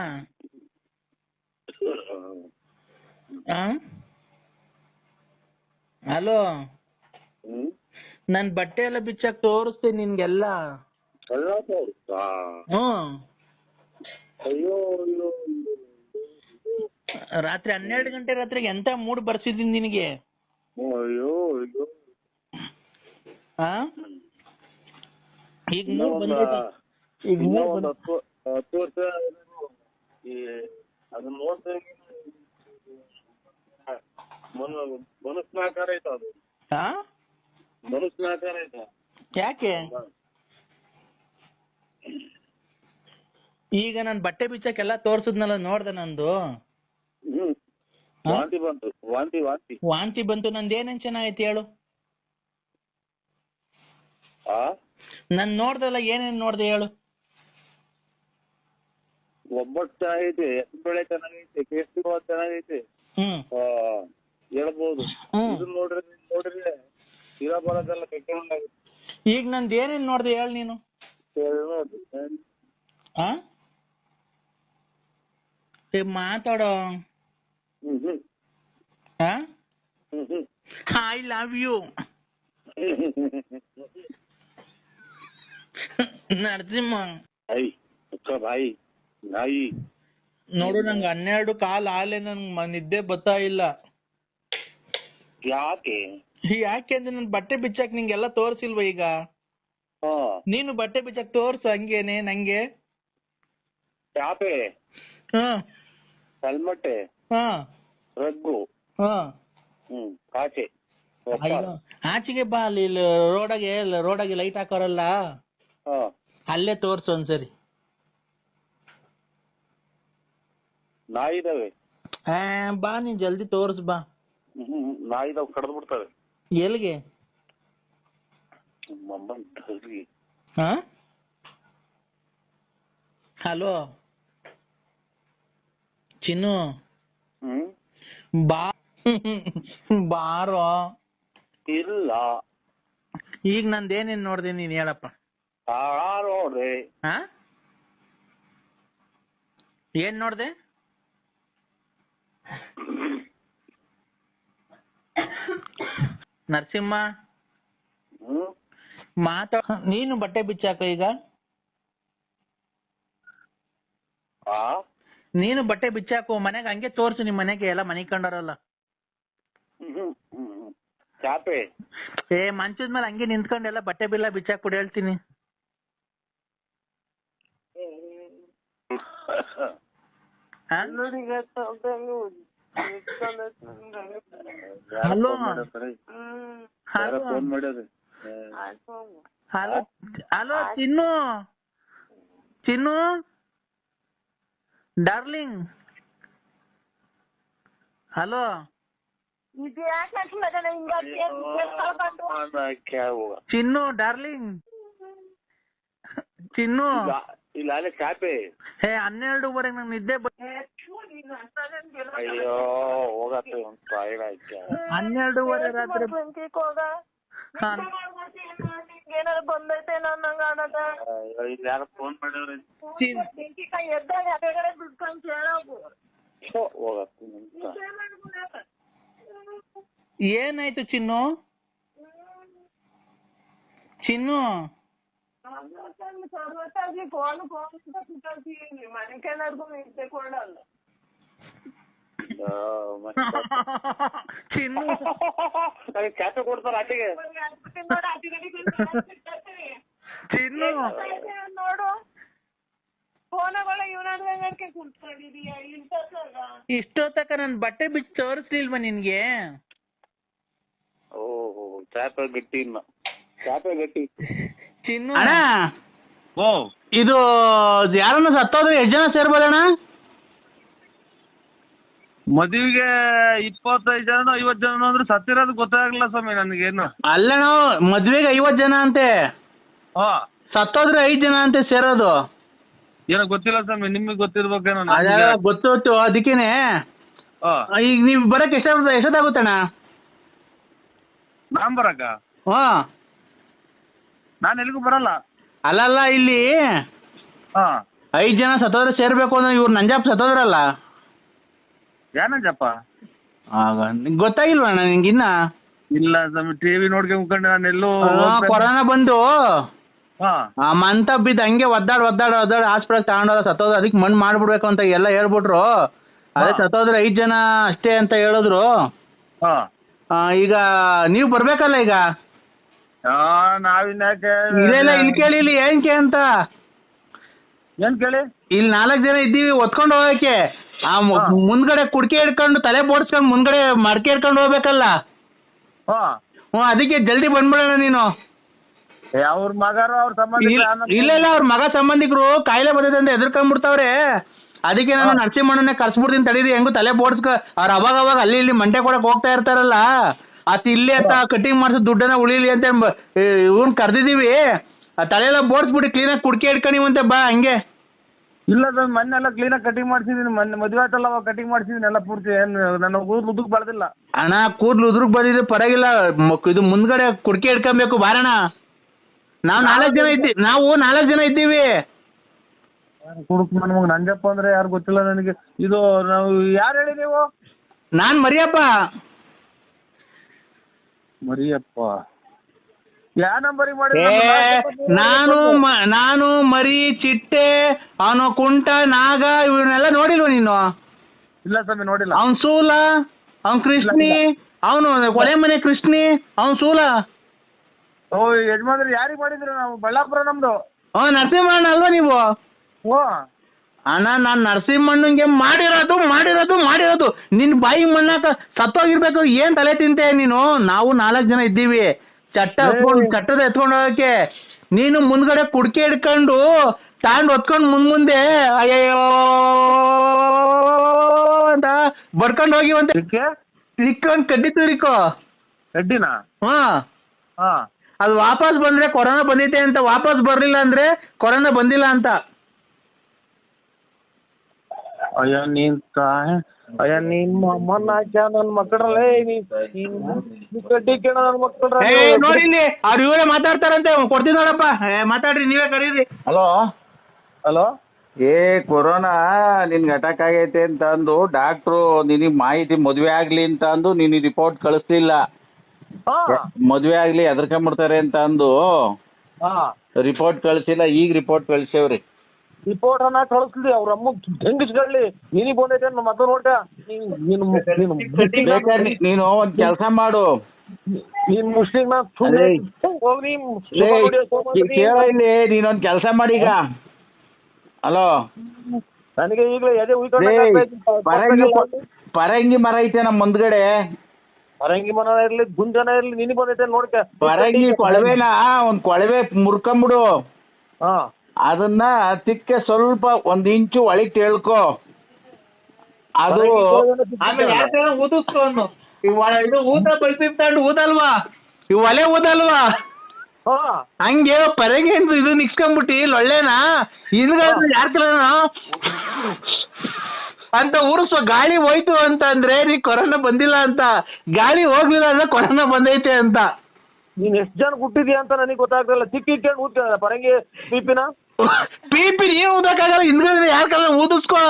ಹಲೋ, ನನ್ ಬಟ್ಟೆ ಎಲ್ಲ ಬಿಚ್ಚಾಕ್ ತೋರಿಸ್ತೆ ನಿನ್ಗೆಲ್ಲ. ರಾತ್ರಿ 12 ಗಂಟೆ ರಾತ್ರಿಗೆ ಎಂತ ಮೂಡ್ ಬರ್ಸಿದೀನಿ ನಿನಗೆ? ಈಗ ಮೂಡ್ ಬಂದೈತೆ. ಈಗ ಮೂಡ್ 10 ವರ್ಷ ಅದನ್ನ ನೋಡ್ತಾ ಮನುಷ್ಯನ ಆಕಾರ ಐತ ಅದು, ಹಾ ಮನುಷ್ಯನ ಆಕಾರ ಐತ. ಯಾಕೆ ಈಗ ನಾನು ಬಟ್ಟೆ ಬಿಚ್ಚಕ್ಕೆಲ್ಲ ತೋರ್ಸುದ್ನಲ್ಲ ನೋಡ್ದೆ ನಂದು ವಾಂತಿ ಬಂತು, ವಾಂತಿ ವಾಂತಿ. ವಾಂತಿ ಬಂತು. ನಂದು ಏನೇನ್ ಚೆನ್ನಾಗೈತಿ ಹೇಳು. ನನ್ ನೋಡ್ದಲ್ಲ ಏನೇನ್ ನೋಡ್ದೆ ಹೇಳು. ಒಬ್ಬಟ್ಟು ಚೆನ್ನಾಗೈತೆ, ಬೆಳೆ ಚೆನ್ನಾಗೈತೆ, ಕೇಸರಿ ಬಾತ್ ಚೆನ್ನಾಗೈತೆ, ಹೇಳ್ಬೋದು. ಇದು ನೋಡ್ರಿ ಇರೋ ಬರೋದೆಲ್ಲ ಕೆಟ್ಟೊಂಡಾಗೈತೆ. ಈಗ ನಂದು ಏನೇನ್ ನೋಡ್ದೆ ಹೇಳು ನೀನು. ಮಾತಾಡೋ. I love you Narasimha. ಭಾಯಿ ನಾಯಿ ನೋಡು, ನಂಗೆ 12 ಕಾಲ್ ಆಲೆ, ನನ್ಗೆ ನಿದ್ದೆ ಬರ್ತಾ ಇಲ್ಲ. ಯಾಕೆ ಅಂದ್ರೆ ನನ್ ಬಟ್ಟೆ ಬಿಚ್ಚಾಕ್ ನಿಂಗೆಲ್ಲ ತೋರ್ಸಿಲ್ವ ಈಗ. ನೀನು ಬಟ್ಟೆ ಬಿಚ್ಚಾಕ್ ತೋರ್ಸು ಹಂಗೇನೆ ನಂಗೆ. ಚಾಪೆ, ಹೆಲ್ಮೆಟ್, ರಗ್ಗು, ಕಾಚೆ. ಆಚೆಗೆ ಬಾ, ಅಲ್ಲಿ ರೋಡಾಗೆ ಲೈಟ್ ಹಾಕೋರಲ್ಲ, ಅಲ್ಲೇ ತೋರ್ಸು ಒಂದ್ಸರಿ. ನಾಯಿ ಇದಾವೆ. ಬಾ ನೀನ್ ಜಲ್ದಿ ತೋರ್ಸ್ ಬಾ. ನಾಯಿ ಇದಾವ್, ಕಡ್ದು ಬಿಡ್ತವೆ. ಎಲ್ಲಿಗೆ? ಹಲೋ ಚಿನ್ನು, ಬಾ ಬಾರೋ. ಇಲ್ಲ, ಈಗ ನಂದೇನೇನ್ ನೋಡ್ದೆ ನೀನ್ ಹೇಳಪ್ಪ. ನೋಡ್ದೆ. ಏನ್ ನೋಡ್ದೆ? ನರಸಿಂಹ ನೀನು ಬಟ್ಟೆ ಬಿಚ್ಚಾಕ ಈಗ. ನೀನು ಬಟ್ಟೆ ಬಿಚ್ಚಾಕು ಮನೆಗೆ, ಹಂಗೆ ತೋರ್ಸು ನಿಮ್ ಮನೆಗೆ ಎಲ್ಲ ಮನೆ ಕಂಡಾರಲ್ಲ. ಚಾಪೆ ಮಂಚದ ಮೇಲೆ ಹಂಗೆ ನಿಂತ್ಕೊಂಡು ಎಲ್ಲ ಬಟ್ಟೆ ಬಿಲ್ಲ ಬಿಚ್ಚಾಕ್ ಕೊಡಿ ಹೇಳ್ತೀನಿ. ಹಲೋ ಹಲೋ ಹಲೋ ಚಿನ್ನು, ಚಿನ್ನು ಡಾರ್ಲಿಂಗ್. ಹಲೋ ಚಿನ್ನು ಡಾರ್ಲಿಂಗ್. ಚಿನ್ನು ಇಲ್ಲ, ಚಾಪೆ. 12:30 ನಂಗೆ ನಿದ್ದೆ. ಅಯ್ಯೋ ಹೋಗತ್ತೆ, 12:30 ರಾತ್ರಿ. ಏನಾರು ಬಂದೈತೆ ನಂಗ ಯಾರು ಫೋನ್ ಮಾಡಿದ್ರೆ ದುಡ್ಕೊಂಡು ಕೇಳೋಗು. ಏನಾಯ್ತು ಚಿನ್ನು? ಚಿನ್ನು ಮನೆಕೆಲ್ಲರಿಗೂ ನಿದ್ದೆ ಕೊಡಲ್ಲ. ಚಿನ್ನು ಚಾಪೆ ಕೊಡ್ತಾರ ಆಚೆಗೆ. ಚಿನ್ನು ನೋಡು, ಫೋನಗಳ ಇವನಾದ್ರೆ ಕುಂತ್ಕೊಂಡಿದೀಯ. ಇಷ್ಟೊತ್ತಕ ನನ್ ಬಟ್ಟೆ ಬಿಚ್ಚಿ ತೋರಿಸ್ಲಿಲ್ವಾ ನಿನ್ಗೆ? ಓಹೋ, ಚಾಪೆ ಗಟ್ಟಿ. ಇಲ್ಲ, ಚಾಪೆ ಗಟ್ಟಿ. ಚಿನ್ನು ಅಣ್ಣ, ಇದು ಯಾರನ್ನ ಸತ್ತೋದ್ರೆ ಎಷ್ಟು ಜನ ಸೇರ್ಬೋದಣ್ಣ? ಮದುವೆಗೆ 25 ಜನ 50 ಜನ ಅಂದ್ರೆ ಸತ್ತಿರೋದು ಗೊತ್ತಾಗ್ಲಿಲ್ಲ ಸ್ವಾಮಿ ನನಗೇನು. ಅಲ್ಲಣ್ಣ, ಮದ್ವೆಗೆ 50 ಜನ ಅಂತೆ, ಸತ್ತೋದ್ರೆ 5 ಜನ ಅಂತೆ ಸೇರೋದು. ಏನೋ ಗೊತ್ತಿಲ್ಲ ಸ್ವಾಮಿ, ನಿಮಗೆ ಗೊತ್ತಿರ್ಬೇಕೇನೋ. ಗೊತ್ತು, ಅದಕ್ಕೇನೆ. ಈಗ ನೀವ್ ಬರಕ್ ಎಷ್ಟೊತ್ತಾಗುತ್ತಣ್ಣ? ನಾನ್ ಬರಕ? ನಾನು ಎಲ್ಲಿಗೂ ಬರಲ್ಲ. ಅಲ್ಲಲ್ಲ, ಇಲ್ಲಿ 5 ಜನ ಸತ್ತೋದ್ರೆ ಸೇರ್ಬೇಕು ಅಂದ್ರೆ ಇವ್ರು ನಂಜಪ್ಪ ಸತ್ತೋದ್ರಲ್ಲ. ಏನಂಜಪ್ಪ? ಗೊತ್ತಾಗಿಲ್ವ ಅಣ್ಣ ನಿಂಗಿನ್ನ? ಇಲ್ಲ ಸ್ವಾಮಿ, ಟಿವಿ ನೋಡ್ಕೊಂಡ್ಕೊಂಡು ನಾನು ಎಲ್ಲೋ ಕೊರೋನಾ ಬಂದು ಮಂತ ಬಿದ್ದು ಹಂಗೆ ಒದ್ದಾಡ್ ಹಾಸ್ಪಿಟಲ್ ತಗೊಂಡೋದ ಸತ್ತೋದ್ರ. ಅದಕ್ಕೆ ಮಣ್ಣು ಮಾಡ್ಬಿಡ್ಬೇಕು ಅಂತ ಎಲ್ಲ ಹೇಳ್ಬಿಟ್ರು. ಅದೇ ಸತ್ತೋದ್ರೆ 5 ಜನ ಅಷ್ಟೇ ಅಂತ ಹೇಳಿದ್ರು. ಈಗ ನೀವ್ ಬರ್ಬೇಕಲ್ಲ ಈಗ. ನಾವಿನ್ಯಾಕೆ ಇಲ್ಲ ಇಲ್ಲಿ ಕೇಳಿ, ಇಲ್ಲಿ ಏನ್ ಅಂತ. ಏನ್ ಕೇಳಿ? ಇಲ್ಲಿ 4 ಜನ ಇದ್ದೀವಿ ಒತ್ಕೊಂಡು ಹೋಗಕ್ಕೆ. ಮುಂದ್ಗಡೆ ಕುಡ್ಕೆ ಹಿಡ್ಕೊಂಡು ತಲೆ ಬೋಡ್ಸ್ಕೊಂಡು ಮುಂದ್ಗಡೆ ಮಡಕೆ ಹಿಡ್ಕೊಂಡು ಹೋಗ್ಬೇಕಲ್ಲ. ಅದಕ್ಕೆ ಜಲ್ದಿ ಬಂದ್ಬಿಡೋಣ ನೀನು. ಅವ್ರ ಮಗಾರು ಅವ್ರ ಸಂಬಂಧ ಇಲ್ಲ ಅವ್ರ ಮಗ ಸಂಬಂಧಿಕರು ಕಾಯಿಲೆ ಬಂದಿದೆ ಅಂತ ಎದುರ್ಕೊಂಡ್ಬಿಡ್ತಾವ್ರೆ. ಅದಕ್ಕೆ ನಾನು ನರಸಿಂಹಣ್ಣನೇ ಕರ್ಸ್ಬಿಡ್ತೀನಿ ತಡೀರಿ, ಹೆಂಗು ತಲೆ ಬೋಡ್ಸ್ಕ ಅವ್ರು ಅವಾಗ ಅಲ್ಲಿ ಇಲ್ಲಿ ಮಂಡೆ ಕೊಡಕ್ ಹೋಗ್ತಾ ಇರ್ತಾರಲ್ಲ, ಅತ್ ಇಲ್ಲಿ ಅಂತ ಕಟಿಂಗ್ ಮಾಡ್ಸೋ ದುಡ್ಡನ್ನ ಉಳಿಲಿ ಅಂತ ಇವ್ನ್ ಕರ್ದಿದೀವಿ. ಆ ತಲೆಯೆಲ್ಲ ಬೋಡ್ಸ್ಬಿಟ್ಟು ಕ್ಲೀನಾಗಿ ಕುಡ್ಕೆ ಹಿಡ್ಕೊಂಡಿವಂತೆ ಬಾ ಹಂಗೆ. ಇಲ್ಲ ಸರ್, ಮೊನ್ನೆ ಎಲ್ಲ ಕ್ಲೀನಾಗಿ ಕಟಿಂಗ್ ಮಾಡ್ಸಿದೀನಿ. ಮೊನ್ನೆ ಮದುವೆ ಆಯ್ತಲ್ಲ ಅವಾಗ ಕಟಿಂಗ್ ಮಾಡ್ಸಿದೀನಿ ಎಲ್ಲ ಪೂರ್ತಿ. ನನ್ನ ಕೂದಲು ಉದ್ದಕ್ ಬೆಳೆದಿಲ್ಲ ಅಣ್ಣ. ಕೂದಲು ಉದ್ರಕ್ ಬಂದಿದ್ರೆ ಪರವಾಗಿಲ್ಲ, ಇದು ಮುಂದ್ಗಡೆ ಕುಡ್ಕೆ ಹಿಡ್ಕೊಬೇಕು ಬಾರಣ. ನಾವು 4 ಜನ ಇದ್ದೀವಿ. ಕುಡುಕ್ ನಮ್ಗೆ ನಂಜಪ್ಪ ಅಂದ್ರೆ ಯಾರು ಗೊತ್ತಿಲ್ಲ ನನಗೆ. ಇದು ನಾವು ಯಾರು ಹೇಳಿ ನೀವು? ನಾನ್ ಮರಿಯಪ್ಪ. ಯಾವ ನಂಬರಿಗೆ ಮಾಡಿ? ನಾನು ಮರಿ, ಚಿಟ್ಟೆ, ಅವನು ಕುಂಟ, ನಾಗ ಇವನ್ನೆಲ್ಲ ನೋಡಿಲ್ವ ನೀನು? ಇಲ್ಲ ಸ್ವಾಮಿ, ನೋಡಿಲ್ಲ. ಅವ್ನ್ ಸೂಲ, ಅವ್ನ್ ಕೃಷ್ಣಿ, ಅವನು ಕೊಲೆ ಮನೆ ಕೃಷ್ಣಿ, ಅವ್ನ್ ಸೂಲ. ಓ ಯಜಮಾನ್ರಿ, ಯಾರಿಗೆ ಮಾಡಿದ್ರಿ? ನಾವು ಬಳ್ಳಾಪುರ ನಮ್ದು. ನರಸಿಂಹಣ್ಣ ಅಲ್ವಾ ನೀವು? ಓ ಅಣ್ಣ, ನಾನ್ ನರಸಿಂಹಣ್ಣಂಗೆ ಮಾಡಿರೋದು ನಿನ್ ಬಾಯಿಗೆ ಮಣ್ಣಾಕ ಸತ್ತೋಗಿರ್ಬೇಕು. ಏನ್ ತಲೆ ತಿಂತೆ ನೀನು? ನಾವು 4 ಜನ ಇದ್ದೀವಿ. ಚಟ್ಟದ ಎತ್ಕೊಂಡು ಹೋಗಕ್ಕೆ ನೀನು ಮುಂದ್ಗಡೆ ಕುಡ್ಕೆ ಹಿಡ್ಕೊಂಡು ತಾಂಡ್ ಹೊತ್ಕೊಂಡು ಮುಂದೆ ಅಯ್ಯೋ ಅಂತ ಬಡ್ಕೊಂಡು ಹೋಗಿವಂತೆ. ತಿಕ್ಕೊಂಡ್ ಕಡ್ಡಿ ತುರಿಕೋ. ಕಡ್ಡಿನ? ಅದು ವಾಪಸ್ ಬಂದ್ರೆ ಕೊರೋನಾ ಬಂದೈತೆ ಅಂತ, ವಾಪಸ್ ಬರ್ಲಿಲ್ಲ ಅಂದ್ರೆ ಕೊರೋನಾ ಬಂದಿಲ್ಲ ಅಂತ. ನಿಮ್ಮ ಅಮ್ಮನ ನನ್ನ ಮಕ್ಕಳಲ್ಲೇ ಕಡ್ಡಿ ಕೇಳ ನನ್ನ ಮಕ್ಕಳ ನೋಡಿ ಇಲ್ಲಿ ಅವ್ರು ಇವರೇ ಮಾತಾಡ್ತಾರಂತೆ. ಕೊಡ್ತೀನಿ ನೋಡಪ್ಪ, ಮಾತಾಡ್ರಿ, ನೀವೇ ಕರೀರಿ. ಹಲೋ ಕೊರೋನಾ ನಿನ್ಗೆ ಅಟ್ಯಾಕ್ ಆಗೈತೆ ಅಂತ ಅಂದು ಡಾಕ್ಟ್ರು ನಿನಗ್ ಮಾಹಿತಿ ಮದ್ವೆ ಆಗ್ಲಿ ಅಂತ ಅಂದು ನೀನು ರಿಪೋರ್ಟ್ ಕಳಿಸ್ಲಿಲ್ಲ. ಮದ್ವೆ ಆಗ್ಲಿ ಎದ್ರಕೊಂಡ್ಬಿಡ್ತಾರೆ ಅಂತ ಅಂದು ರಿಪೋರ್ಟ್ ಕಳ್ಸಿಲ್ಲ. ಈಗ ರಿಪೋರ್ಟ್ ಕಳ್ಸೇವ್ರಿ. ರಿಪೋರ್ಟ್ ಅನ್ನ ಕಳಿಸ್ಲಿ, ಅವ್ರ ಅಮ್ಮ ಹೆಂಗಿಸ್ಕೊಳ್ಳಿ. ನೀನಿಗೆ ಬಂದೈತೆ ಮತ್ತೆ ನೋಡ್ಕ. ನೀನು ಒಂದ್ ಕೆಲಸ ಮಾಡು, ನೀನ್ ಮುಸ್ಲಿಂ ಇಲ್ಲಿ ನೀನೊಂದ್ ಕೆಲಸ ಮಾಡಿ ಈಗ. ಹಲೋ, ನನಗೆ ಈಗಲೇ ಎದೆ ಪರಂಗಿ ಮರ ಐತೆ ನಮ್ ಮುಂದ್ಗಡೆ. ಪರಂಗಿ ಮರ ಇರ್ಲಿ, ಗುಂಜನ ಇರ್ಲಿ, ನಿನಗೆ ಬಂದೈತೆ ನೋಡ್ಕ. ಪರಂಗಿ ಕೊಳವೆನ ಒಂದ್ ಕೊಳವೆ ಮುರ್ಕೊಂಬಿಡು. ಅದನ್ನ ತಿಕ್ಕೆ ಸ್ವಲ್ಪ 1 ಇಂಚು ಒಳಗೆ ಹೇಳ್ಕೊ. ಅದು ಊದಿಸ್ಕೊಂಡು ಇದು ಊದ ಬಲ್ಪಿಂತಾಂಡು ಊದಲ್ವಾ, ಇವು ಒಲೆ ಊದಲ್ವಾ, ಹಂಗೆ ಪರಂಗಿ ಇದು ನಿಕ್ಸ್ಕೊಂಡ್ಬಿಟ್ಟಿ ಒಳ್ಳೆನಾ ಹಿಂದ್ಗಡೆ ಯಾರ ಅಂತ ಊರಿಸುವ. ಗಾಳಿ ಹೋಯ್ತು ಅಂತ ಅಂದ್ರೆ ನೀ ಕೊರೋನಾ ಬಂದಿಲ್ಲ ಅಂತ, ಗಾಳಿ ಹೋಗ್ಲಿಲ್ಲ ಅಂದ್ರೆ ಕೊರೋನಾ ಬಂದೈತೆ ಅಂತ. ನೀನ್ ಎಷ್ಟ್ ಜನ ಹುಟ್ಟಿದ್ಯಾ ಅಂತ ನನಗೆ ಗೊತ್ತಾಗ್ತಿಲ್ಲ. ಚಿಕ್ಕ ಇಟ್ಕೊಂಡು ಊದ್ಕ ಪರಂಗಿ ಪಿಪಿನ ಪಿಪಿ ನೀನ್ ಊದಕ್ಕಾಗಲ್ಲ, ಹಿಂದ್ಗಡೆ ಯಾರ ಕಾಲ ಊದಿಸ್ಕೊ.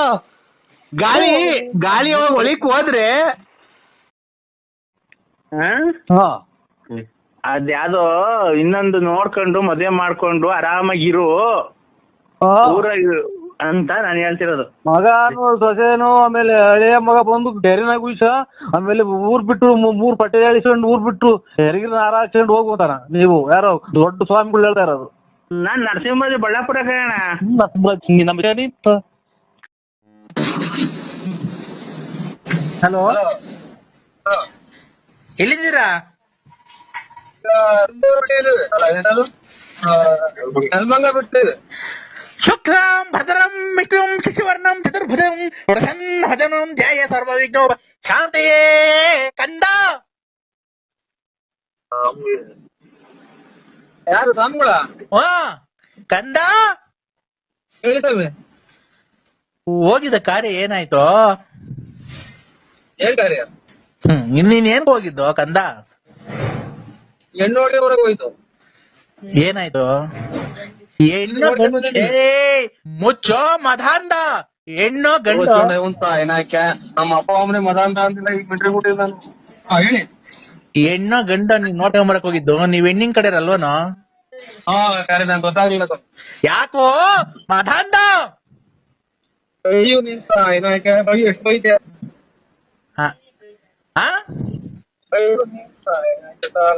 ಗಾಳಿ ಒಳಿಕ್ ಹೋದ್ರೆ ಅದ್ಯಾವ್ದೋ ಇನ್ನೊಂದು ನೋಡ್ಕೊಂಡು ಮದ್ವೆ ಮಾಡ್ಕೊಂಡು ಆರಾಮಾಗಿರು ಊರ ಅಂತ ನಾನು ಹೇಳ್ತಿರೋದು. ಮಗ ಸೊಸೆನು ಆಮೇಲೆ ಹಳೆಯ ಮಗ ಬಂದು ಡೈರಿನಾಗ ಉಯ್ಸ, ಆಮೇಲೆ ಊರ್ ಬಿಟ್ಟು 3 ಪಟ್ಟೆ ಹೇಳಿಸ್ಕೊಂಡು ಊರ್ ಬಿಟ್ಟು ಹೆರಿಗೆ ಹಾರ ಹಾಕ್ಸ್ಕೊಂಡು ಹೋಗ್ಬೋತಾನ. ನೀವು ಯಾರೋ ದೊಡ್ಡ ಸ್ವಾಮಿಗಳು ಹೇಳ್ತಾ ಇರೋದು. ನಾನ್ ನರಸಿಂಹ ಬಳ್ಳಾಪುರ ಕಣ. ಹಲೋ, ಎಲ್ಲಿದ್ದೀರಾ? ಶುಕ್ಲಾಂ ಭದ್ರಂ ವಿಷ್ಣುಂ ಶಶಿವರ್ಣಂ ಚತುರ್ಭುಜಂ ಪ್ರಸನ್ನವದನಂ ಧ್ಯಾಯ ಸರ್ವವಿಘ್ನೋ ಶಾಂತಯೇ. ಕಂದ ಯಾರು ಸ್ವಾಮಿಗಳ? ಕಂದ ಹೇಳಿ ಸ್ವಾಮಿ. ಹೋಗಿದ್ದ ಕಾರ್ಯ ಏನಾಯ್ತು? ಏನ್ ಕಾರ್ಯ? ಇನ್ನೀನ್ ಏನ್ ಹೋಗಿದ್ದು ಕಂದ? ಹೆಣ್ಣೋಡಿ ಹೊರಗೆ ಹೋಯ್ತು. ಏನಾಯ್ತು? ಹೆಣ್ಣು ಮುಚ್ಚೋ ಮಧಾಂದ, ಹೆಣ್ಣು ಗಂಡು ನಮ್ಮ ಅಪ್ಪ ಅಮ್ಮನೆ ಮದಾಂತ ಅಂತಿಲ್ಲ, ಈಗ ಮಿಟ್ರಿ ಕೊಟ್ಟಿದ್ದ ನಾನು. ಹೇಳಿ. ಹೆಣ್ಣು ಗಂಡು ನೀವ್ ನೋಡ್ಕೊಂಬರಕ್ ಹೋಗಿದ್ದು, ನೀವ್ ಹೆಣ್ಣಿನ ಕಡೆ ಅಲ್ವನೋ? ನಂಗೆ ಗೊತ್ತಾಗ್ಲಿಲ್ಲ ಸರ್. ಯಾಕೋ ಮಧಾಂದ? ಅಯ್ಯೋ ನಿಂತ ಏನಾಯ್ಕೆ ಎಷ್ಟು ಬೈತೆ.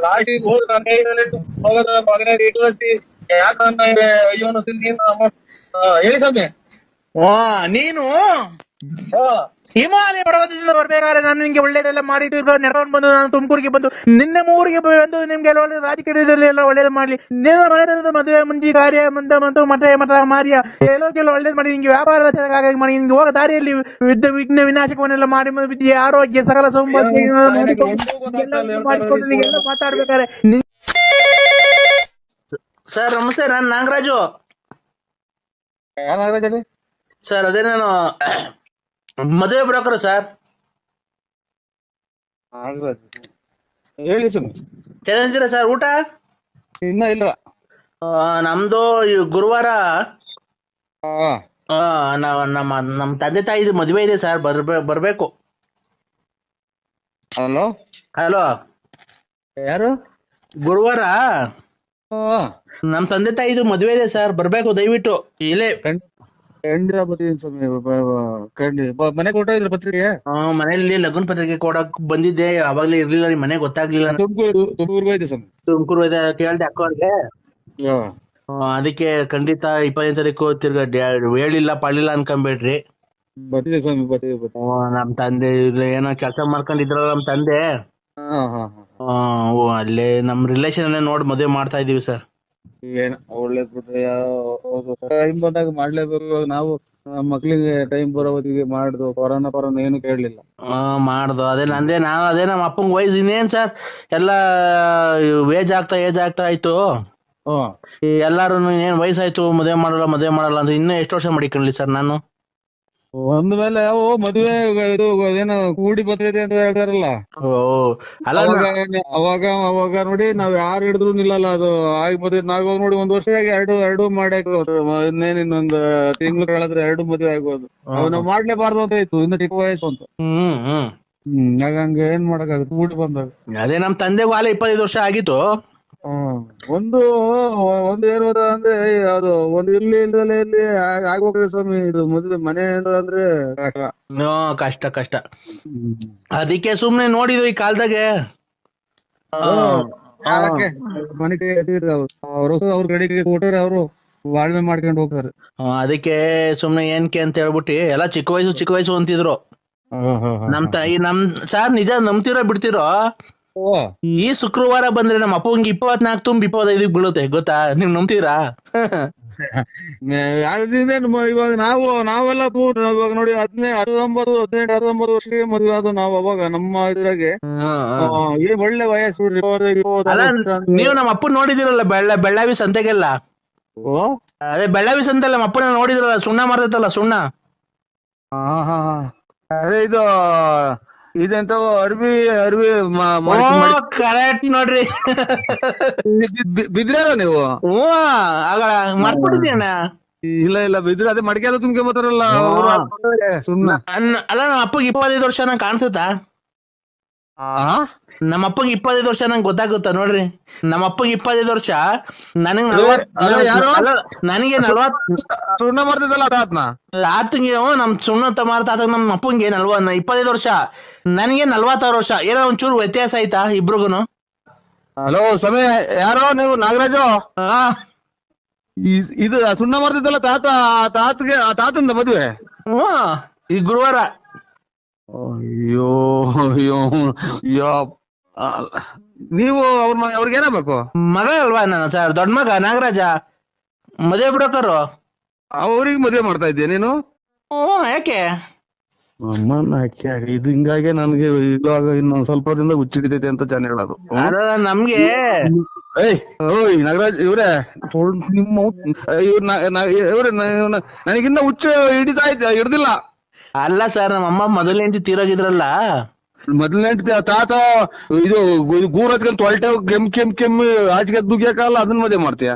ಲಾಟಿ ಹೋಗೋದ ಮಗನೇ ಇಟ್ಟು ಯಾಕಂದ್ರೆ ಅಯ್ಯೋ ಹೇಳಿ ಸ್ವಾಮಿ. ನೀನು ಹಿಮಾಲಯ ಪರ್ವತದಿಂದ ಬರ್ಬೇಕಾದ್ರೆ ನಾನು ನಿಮ್ಗೆ ಒಳ್ಳೇದೆಲ್ಲ ಮಾಡಿದ್ದು ನೆಡ್ಕೊಂಡು ಬಂದು ನಾನು ತುಮಕೂರಿಗೆ ಬಂದು ನಿನ್ನೆ ಊರಿಗೆ ಬಂದು ನಿಮ್ಗೆಲ್ಲ ಒಳ್ಳೆ ರಾಜಕೀಯದಲ್ಲಿ ಎಲ್ಲ ಒಳ್ಳೇದು ಮಾಡ್ಲಿ ನೇರ ಮನೆ ಮದುವೆ ಮುಂಜಿ ಕಾರ್ಯ ಮತ್ತು ಮಠ ಮಾರ್ಯ ಎಲ್ಲೋಕೆಲ್ಲ ಒಳ್ಳೇದು ಮಾಡಿ ನಿಮ್ಗೆ ವ್ಯಾಪಾರ ಚೆನ್ನಾಗಿ ಮಾಡಿ ನಿಮ್ಗೆ ಹೋಗ ದಾರಿಯಲ್ಲಿ ವಿಘ್ನ ವಿನಾಶಕವನ್ನೆಲ್ಲ ಮಾಡಿ ವಿದ್ಯೆ ಆರೋಗ್ಯ ಸಕಲ ಸೌಭಾಗ್ಯ ಮಾಡಿಕೊಂಡು ನೀವೆಲ್ಲ ಮಾತಾಡ್ಬೇಕಾದ್ರೆ ಸರ್ ನಮಸ್ತೆ, ನಾನು ನಾಗರಾಜು ಸರ್. ಅದೇ ನಾನು ಮದುವೆ ಬ್ರೋಕರ್ ಸರ್. ಹೇಳಿ ಸರ್. ಚೆನ್ನಾಗಿದ್ದೀರಾ ಸರ್? ಊಟ ಇನ್ನ ಇಲ್ಲ. ನಮ್ದು ಈ ಗುರುವಾರ ನಮ್ಮ ತಂದೆ ತಾಯಿದು ಮದುವೆ ಇದೆ ಸರ್, ಬರ್ಬೇಕು. ಹಲೋ ಹಲೋ, ಯಾರು? ಗುರುವಾರ ನಮ್ ತಂದೆ ತಾಯಿದು ಮದುವೆ ಇದೆ ಸರ್, ಬರ್ಬೇಕು ದಯವಿಟ್ಟು. ಇಲ್ಲೇ ಖಂಡಿತ ಬರ್ತೀನಿ ಸ್ವಾಮಿ. ಮನೆ ಕೊಟ್ಟ ಇದ್ರ ಪತ್ರಿಕೆ? ಮನೆಯಲ್ಲಿ ಲಗ್ನ ಪತ್ರಿಕೆ ಕೊಡಕ್ ಬಂದಿದ್ದೆ, ಅವಾಗ್ಲೇ ಇರ್ಲಿಲ್ಲ, ನಿಮ್ ಮನೆ ಗೊತ್ತಾಗ್ಲಿಲ್ಲ. ತುಮಕೂರು ಇದೆ ಸ್ವಾಮಿ. ತುಮಕೂರು ಇದೆ ಕೇಳ್ದೆ ಅಕ್ಕವ್ರಿಗೆ. ಅದಕ್ಕೆ ಖಂಡಿತ 25ನೇ ತಾರೀಕು ತಿರ್ಗಾ ಹೇಳಿಲ್ಲ ಪಾಳಿಲ್ಲ ಅನ್ಕೊಂಬೇಡ್ರಿ. ಬರ್ತಿದೆ ಸ್ವಾಮಿ, ಬರ್ತಿದೆ. ನಮ್ ತಂದೆ ಏನೋ ಕೆಲಸ ಮಾಡ್ಕೊಂಡಿದ್ರಲ್ಲ ನಮ್ ತಂದೆ, ಅಲ್ಲೇ ನಮ್ ರಿಲೇಷನ್ ಅಲ್ಲೇ ನೋಡಿ ಮದುವೆ ಮಾಡ್ತಾ ಇದೀವಿ ಸರ್. ಏನ ಒಳ್ಳೇದ್ ಬಿಟ್ರೆ, ಟೈಮ್ ಬಂದಾಗ ಮಾಡ್ಲೇಬೇಕು. ಇವಾಗ ನಾವು ನಮ್ಮ ಮಕ್ಳಿಗೆ ಟೈಮ್ ಬರೋ ಹೊತ್ತಿಗೆ ಮಾಡ್ದು. ಕೊರೋನಾ ಏನು ಕೇಳಲಿಲ್ಲ, ಮಾಡ್ದು. ಅದೇ ಅದೇ ನಮ್ಮ ಅಪ್ಪಂಗ್ ವಯಸ್ಸು ಇನ್ನೇನ್ ಸರ್, ಎಲ್ಲಾ ಏಜ್ ಆಗ್ತಾ ಆಯ್ತು. ಎಲ್ಲಾರು ಏನ್ ವಯಸ್ಸಾಯ್ತು ಮದುವೆ ಮಾಡಲ್ಲ ಅಂತ ಇನ್ನೂ ಎಷ್ಟು ವರ್ಷ ಮಾಡಿಕೊಳ್ಳಿ ಸರ್ ನಾನು. ಒಂದ್ ಮೇಲೆ ಮದುವೆ ಇದು ಏನೋ ಕೂಡಿ ಬರ್ತೈತೆ ಅಂತ ಹೇಳ್ತಾರಲ್ಲ, ಅವಾಗ ನೋಡಿ ನಾವ್ ಯಾರು ಹಿಡಿದ್ರು ನಿಲ್ಲಲ್ಲ. ಅದು ಆಗಿ ಮದುವೆ ನಾವ್ ನೋಡಿ ಒಂದ್ ವರ್ಷದಾಗಿ ಎರಡು ಮಾಡಿ ಇನ್ನೇನ್ ಇನ್ನೊಂದ್ ತಿಂಗಳು ಕಳೆದ್ರೆ 2 ಮದುವೆ ಆಗ್ಬೋದು. ನಾವ್ ಮಾಡ್ಲೇಬಾರ್ದು ಅಂತ ಇತ್ತು, ಇನ್ನು ಚಿಕ್ಕ ವಯಸ್ಸು ಅಂತ. ಹಂಗ ಏನ್ ಮಾಡಕ್ಕಾಗುತ್ತೆ ಕೂಡಿ ಬಂದಾಗ. ಅದೇ ನಮ್ ತಂದೆಗೂ ಆಲೆ 25 ವರ್ಷ ಆಗಿತ್ತು. ಒಂದು ಏನ್ ಅಂದ್ರೆ ಅದು ಒಂದು ಇಲ್ದಲೆ ಇಲ್ಲಿ ಆಗೋಗ್ತದೆ ಸ್ವಾಮಿ. ಇದು ಮದುವೆ ಮನೆ ಅಂದ್ರೆ ಕಷ್ಟ. ಅದಕ್ಕೆ ಸುಮ್ನೆ ನೋಡಿದ್ರು ಈ ಕಾಲದಾಗೆ ಮನೆ ಅವ್ರ ಕಡೆಗೆ ಕೊಟ್ಟರೆ ಅವರು ಬಾಳ್ವೆ ಮಾಡ್ಕೊಂಡು ಹೋಗ್ತಾರೆ. ಅದಕ್ಕೆ ಸುಮ್ನೆ ಏನ್ಕೆ ಅಂತ ಹೇಳ್ಬಿಟ್ಟು ಎಲ್ಲ ಚಿಕ್ಕ ವಯಸ್ಸು ಅಂತಿದ್ರು. ನಮ್ ಸಾರ್ ನಿಜ ನಂಬ್ತಿರೋ ಬಿಡ್ತಿರೋ, ಈ ಶುಕ್ರವಾರ ಬಂದ್ರೆ ನಮ್ಮ ಅಪ್ಪಂಗೆ 24 ತುಂಬ 25 ಬೀಳುತ್ತೆ ಗೊತ್ತಾ? ನೀವ್ ನಂಬ್ತೀರಾ? ಇವಾಗ ನಾವೆಲ್ಲ ಇವಾಗ ನೋಡಿ 19 ವರ್ಷಕ್ಕೆ ಮದುವೆ ಆದ ನಾವು. ಅವಾಗ ನಮ್ಮ ಇದ್ರಾಗೆ ಏನ್ ಒಳ್ಳೆ ವಯಸ್ಸು. ನೀವು ನಮ್ಮ ಅಪ್ಪನ್ ನೋಡಿದಿರಲ್ಲ ಬೆಳ್ಳಾವಿ ಸಂತೆಗೆಲ್ಲ? ಅದೇ ಬೆಳ್ಳಾವಿ ಸಂತೆಲ್ಲ ನಮ್ಮ ಅಪ್ಪನ ನೋಡಿದ್ರಲ್ಲ, ಸುಣ್ಣ ಮಾಡ್ತೈತಲ್ಲ ಸುಣ್ಣ. ಅದೇ ಇದು ಇದೆಂತ ಅರ್ವಿ ಕರೆಕ್ಟ್ ನೋಡ್ರಿ. ಬಿದ್ರಾರ ನೀವು? ಮರ್ಬಿಟ್ಟಿದ್ಯಣ್ಣ. ಇಲ್ಲ ಬಿದ್ರ ಅದೇ ಮಡಿಕೆ ತುಂಬ್ಕೆ ಬರ್ತಾರಲ್ಲ ಸುಮ್ನ. ಅಲ್ಲ ನಮ್ಮ ಅಪ್ಪಗೆ 25 ವರ್ಷ ನಂಗೆ ಕಾಣ್ಸುತ್ತಾ? ನಮ್ಮ ಅಪ್ಪಗೆ 25 ವರ್ಷ ನಂಗೆ ಗೊತ್ತಾಗುತ್ತಾ ನೋಡ್ರಿ. ನಮ್ಮ ಅಪ್ಪಗೆ 25 ವರ್ಷ, ನನಗೆ 40 ಸುಣ್ಣ ಮಾಡ್ತಿದ್ದಲ್ಲ ಆತಂಗೆ. ನಮ್ ಸುಣ್ಣ ಮಾರ್ತ ನಮ್ಮ ಅಪ್ಪಂಗೆ 25 ವರ್ಷ, ನನಗೆ 46 ವರ್ಷ. ಏನೋ ಒಂಚೂರು ವ್ಯತ್ಯಾಸ ಆಯ್ತಾ ಇಬ್ರಿಗೂನು? ಹಲೋ ಸಮಯ, ಯಾರೋ ನೀವು? ನಾಗರಾಜು? ಇದು ಸುಣ್ಣ ಮಾಡ್ತಿದ್ದಲ್ಲ ತಾತಂದ ಮದುವೆ ಈ ಗುರುವಾರ. ಅಯ್ಯೋ ನೀವು ಅವ್ರಿಗೆ ಏನಾಗಬೇಕು? ಮಗ ಅಲ್ವಾ ನಾನು ಸರ್, ದೊಡ್ಡ ಮಗ ನಾಗರಾಜ, ಮದುವೆ ಬಿಡೋಕರು. ಅವ್ರಿಗೆ ಮದುವೆ ಮಾಡ್ತಾ ಇದ್ದೀಯ ನೀನು? ಯಾಕೆ? ಇದು ಹಿಂಗಾಗಿ ನನ್ಗೆ ಇವಾಗ ಇನ್ನೊಂದ್ ಸ್ವಲ್ಪ ದಿನದ ಹುಚ್ಚಿಡಿತೈತೆ ಅಂತ ಜನ ಹೇಳೋದು. ನಮ್ಗೆ ನಾಗರಾಜ್ ಇವ್ರೆ, ನಿಮ್ಮ ಇವ್ರೆ ನನಗಿನ್ನ ಹುಚ್ಚು ಹಿಡಿದಿಲ್ಲ. ಅಲ್ಲ ಸರ್, ನಮ್ಮಮ್ಮ ಮೊದಲನೇ ಹೆಂಡತಿ ತೀರೋಗಿದ್ರಲ್ಲ. ಮೊದಲನೇ ತಾತ ಇದು ಗೂರ್ ಹಚ್ಕೊಂಡ್ ತೊಳ್ಟೆ ಕೆಮ್ಮು ಆಚೆಗೆ ದುಗ್ಯಾಕಲ್ಲ, ಅದನ್ನ ಮದುವೆ ಮಾಡ್ತೀಯ?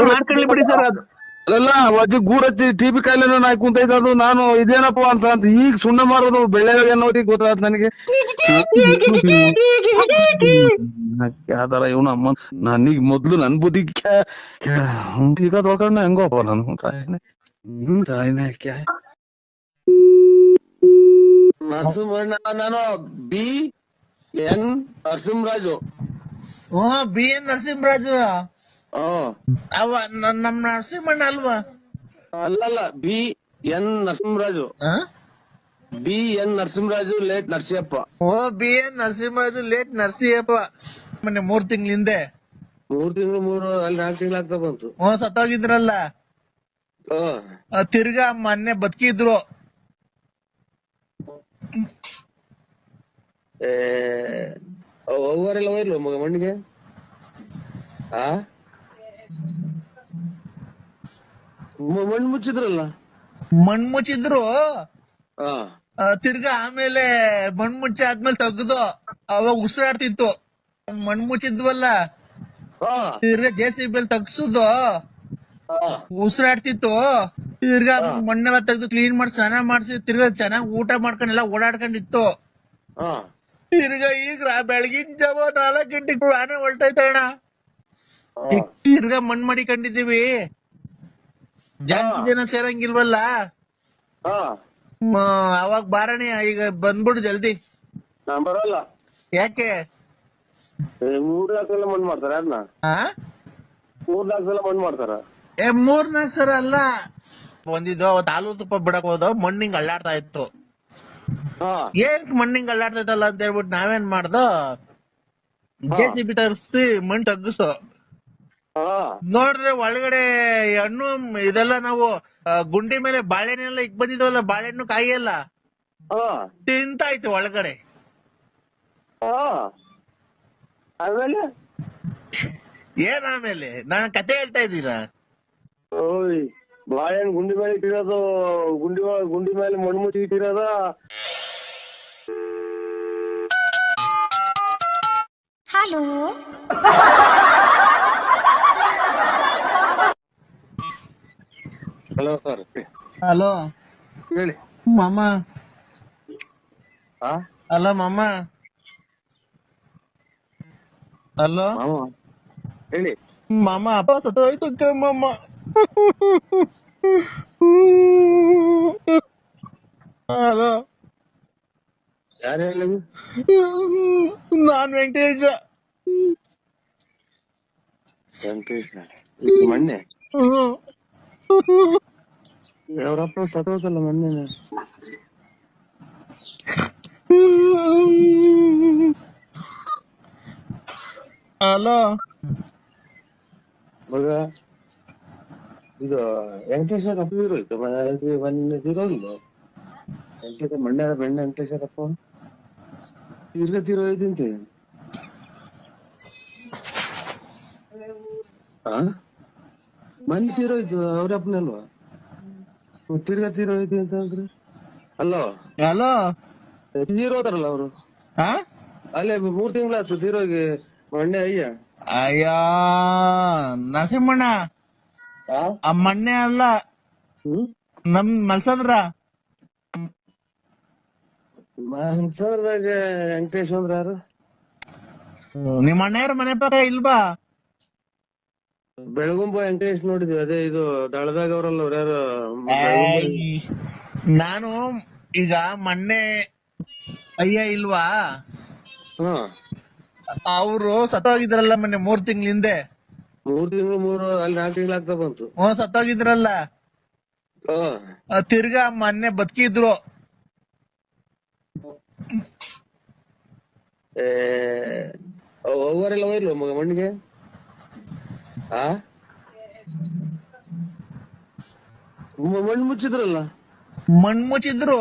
ಮಾಡ್ಕೊಳ್ಳಿ ಬಿಡಿ ಸರ್. ಅದು ಅಲ್ಲ ಅಜ್ಜಿ ಗೂರ್ ಹಚ್ಚಿ ಟಿಬಿ ಕಾಯಿಲೆ ನಾಯಕ್ ಕುಂತೈತೆ. ಅದು ನಾನು ಇದೇನಪ್ಪ ಅಂತ ಈಗ ಸುಣ್ಣ ಮಾಡೋದು ಬೆಳ್ಳೆ ಅನ್ನೋದಿಗೆ ಗೊತ್ತಾಯ್ತು ನನಗೆ. ಯಾವ್ದಾರ ಇವನು ಅಮ್ಮ ನನಗ್ ಮೊದ್ಲು ನನ್ ಬುದ್ಧಿ ಈಗ ತೊಳ್ಕೊಂಡ ಹೆಂಗೋಪ್ಪ ನಾನು ನರಸಿಂಹಣ್ಣ. ನಾನು BN ನರಸಿಂಹರಾಜು. BN ನರಸಿಂಹರಾಜು ಅವ ನಮ್ ನರಸಿಂಹಣ್ಣ ಅಲ್ವಾ? ಅಲ್ಲಲ್ಲ N Narasimharaju, BN Narasimharaju late Narasiyappa. ಓ BN ನರಸಿಂಹರಾಜು ಲೇಟ್ ನರಸಿಯಪ್ಪ. ಮೊನ್ನೆ 3 ತಿಂಗಳ ಹಿಂದೆ 3 ತಿಂಗಳು 4 ತಿಂಗಳು ಆಗ್ತಾ ಬಂತು. ಸತ್ತೋಗಿದ್ರಲ್ಲ, ತಿರ್ಗಾ ಮೊನ್ನೆ ಬದುಕಿದ್ರು. ಅವರೆಲ್ಲ ಹೋಯ್ಲು ಮಗ ಮಣ್ಣಿಗೆ. ಮಣ್ಣು ಮುಚ್ಚಿದ್ರಲ್ಲ, ಮಣ್ಣು ಮುಚ್ಚಿದ್ರು. ತಿರ್ಗಾ ಆಮೇಲೆ ಮಣ್ಣು ಮುಚ್ಚಿ ಆದ್ಮೇಲೆ ತೆಗ್ದು ಅವಾಗ ಉಸಿರಾಡ್ತಿತ್ತು. ಮಣ್ಣು ಮುಚ್ಚಿದ್ವಲ್ಲ, ತಿರ್ಗಾ JCB ತಗ್ಸುದು ಉಸಿರಾಡ್ತಿತ್ತು. ತಿರ್ಗಾ ಮಣ್ಣೆಲ್ಲ ತೆಗ್ದು ಕ್ಲೀನ್ ಮಾಡಿ ಸ್ನಾನ ಮಾಡ್ಸಿ ತಿರ್ಗಾ ಚೆನ್ನಾಗ್ ಊಟ ಮಾಡ್ಕೊಂಡೆಲ್ಲ ಓಡಾಡ್ಕೊಂಡಿತ್ತು. ತಿರ್ಗಾ ಈಗ ಬೆಳಗಿನ ಜಾವ 4 ಗಂಟೆಗೆ ಆನೆ ಹೊಲ್ಟೈತಣ್ಣ. ತಿರ್ಗಾ ಮಣ್ಣ್ ಮಾಡಿಕೊಂಡಿದೀವಿ. ಜಾಸ್ತಿ ಜನ ಸೇರಂಗಿಲ್ವಲ್ಲ, ಅವಾಗ ಬಾರಣಿ ಈಗ ಬಂದ್ಬಿಡು ಜಲ್ದಿ. ನಾನ್ ಬರಲ್ಲ. ಯಾಕೆ? 3-4 ಸಲ ಮಣ್ಣು ಮಾಡ್ತಾರ ಅದನ್ನ. 3-4 ಸಲ ಮಣ್ಣು ಮಾಡ್ತಾರ. 3-4 ಸಲ ಅಲ್ಲ, ಬಂದಿದ್ದು ಅವತ್ತು ಹಾಲು ತುಪ್ಪ ಬಿಡಕ್ ಹೋದ, ಮಣ್ಣಿಂಗ್ ಅಳ್ಳಾಡ್ತಾ ಇತ್ತು. ಏನ್ ಮಣ್ಣಿಂಗ್ ಅಳ್ಳಾಡ್ತೈತಲ್ಲ ಅಂತ ಹೇಳ್ಬಿಟ್ಟು ನಾವೇನ್ ಮಾಡ್ದೋ, JCB ತರಿಸ್ತಿ ಮಣ್ಣು ತಗ್ಗಿಸೋ. ನೋಡ್ರೆ ಒಳಗಡೆ ಹಣ್ಣು ಇದೆಲ್ಲ ನಾವು ಗುಂಡಿ ಮೇಲೆ ಬಾಳೆಹಣ್ಣೆಲ್ಲ ಇಕ್ ಬಂದಿದ್ವಲ್ಲ, ಬಾಳೆಹಣ್ಣು ಕಾಯಿ ಎಲ್ಲ ತಿಂತಾಯ್ತು ಒಳಗಡೆ. ಆಮೇಲೆ ಏನ್ ಆಮೇಲೆ? ನಾನು ಕತೆ ಹೇಳ್ತಾ ಇದ್ದೀರಾ? ಬಾಳೆಹಣ್ಣು ಗುಂಡಿ ಮೇಲೆ ಇಟ್ಟಿರೋದು, ಗುಂಡಿ ಮೇಲೆ ಮಣ್ಣು ಮುಚ್ಚಿ ಇಟ್ಟಿರೋದ. Hello hello sir. ಹಲೋ ಹೇಳಿ ಮಾಮ. ಹಲೋ ಮಾಮ. ಹಲೋ ಹೇಳಿ ಮಾಮ. ಅಪ್ಪ ಸತ್ತೋಯ್ತು ಮಾಮ. ಹಲೋ, ಯಾರು ಹೇಳಿ? ನಾನ್ ವೆಂಕಟೇಶ. ಮೊನ್ನೆ ಅವರಪ್ಪ ಸತ್ತೋದಲ್ಲ ಮೊನ್ನೆ. ಹಲೋ ಮಗ, ಇದು ವೆಂಕಟೇಶ್ವರಪ್ಪ ಇರೋಯ್ತು ಮೊನ್ನೆ ತಿರೋಗಿಲ್ಲ. ಮಣ್ಣೆ ವೆಂಕಟೇಶ್ವರಪ್ಪ ತಿರೋಯ್ತಂತೆ. ಮೊನ್ನೆ ತಿರೋಯ್ತು ಅವ್ರಪ್ಪನಲ್ವಾ, ತಿರೋಯ್ತು ಅಂತ ಅಂದ್ರೆ. ಹಲೋ ಹಲೋ, ತೀರೋದಾರಲ್ಲ ಅವರು. ಅಲ್ಲೇ 3 ತಿಂಗಳಾಯ್ತು ತೀರೋಗಿ ಮೊನ್ನೆ. ಅಯ್ಯ ನರಸಿಂಹಣ್ಣ, ಆ ಮಣ್ಣೆ ಅಲ್ಲ, ನಮ್ ಮಲ್ಸಂದ್ರ. ಮಲ್ಸಂದ್ರದಾಗ ವೆಂಕಟೇಶ್ ಅಂದ್ರ ಯಾರು? ನಿಮ್ ಅಣ್ಣಯ್ಯರ ಮನೆ ಪಕ್ಕ ಇಲ್ವಾ? ಬೆಳಗುಂಬ ವೆಂಕಟೇಶ್ ನೋಡಿದ್ವಿ. ಅದೇ ಇದು ದಳದಾಗ ಅವ್ರಲ್ಲ ಅವ್ರ ಯಾರು? ನಾನು ಈಗ ಮೊನ್ನೆ ಅಯ್ಯ ಇಲ್ವಾ, ಅವರು ಸತ್ತೋಗಿದ್ರಲ್ಲ ಮೊನ್ನೆ 3 ತಿಂಗಳ ಹಿಂದೆ. 3 ತಿಂಗಳು 4 ತಿಂಗಳು ಆಗ್ತಾ ಬಂತು. ಸತ್ತೋಗಿದ್ರಲ್ಲ, ತಿರ್ಗಾ ಮೊನ್ನೆ ಬದುಕಿದ್ರು. ಅವರೆಲ್ಲ ಹೋಯ್ಲು ಮಗ ಮಣ್ಣಿಗೆ. ಮಣ್ಣು ಮುಚ್ಚಿದ್ರಲ್ಲ, ಮಣ್ಣು ಮುಚ್ಚಿದ್ರು.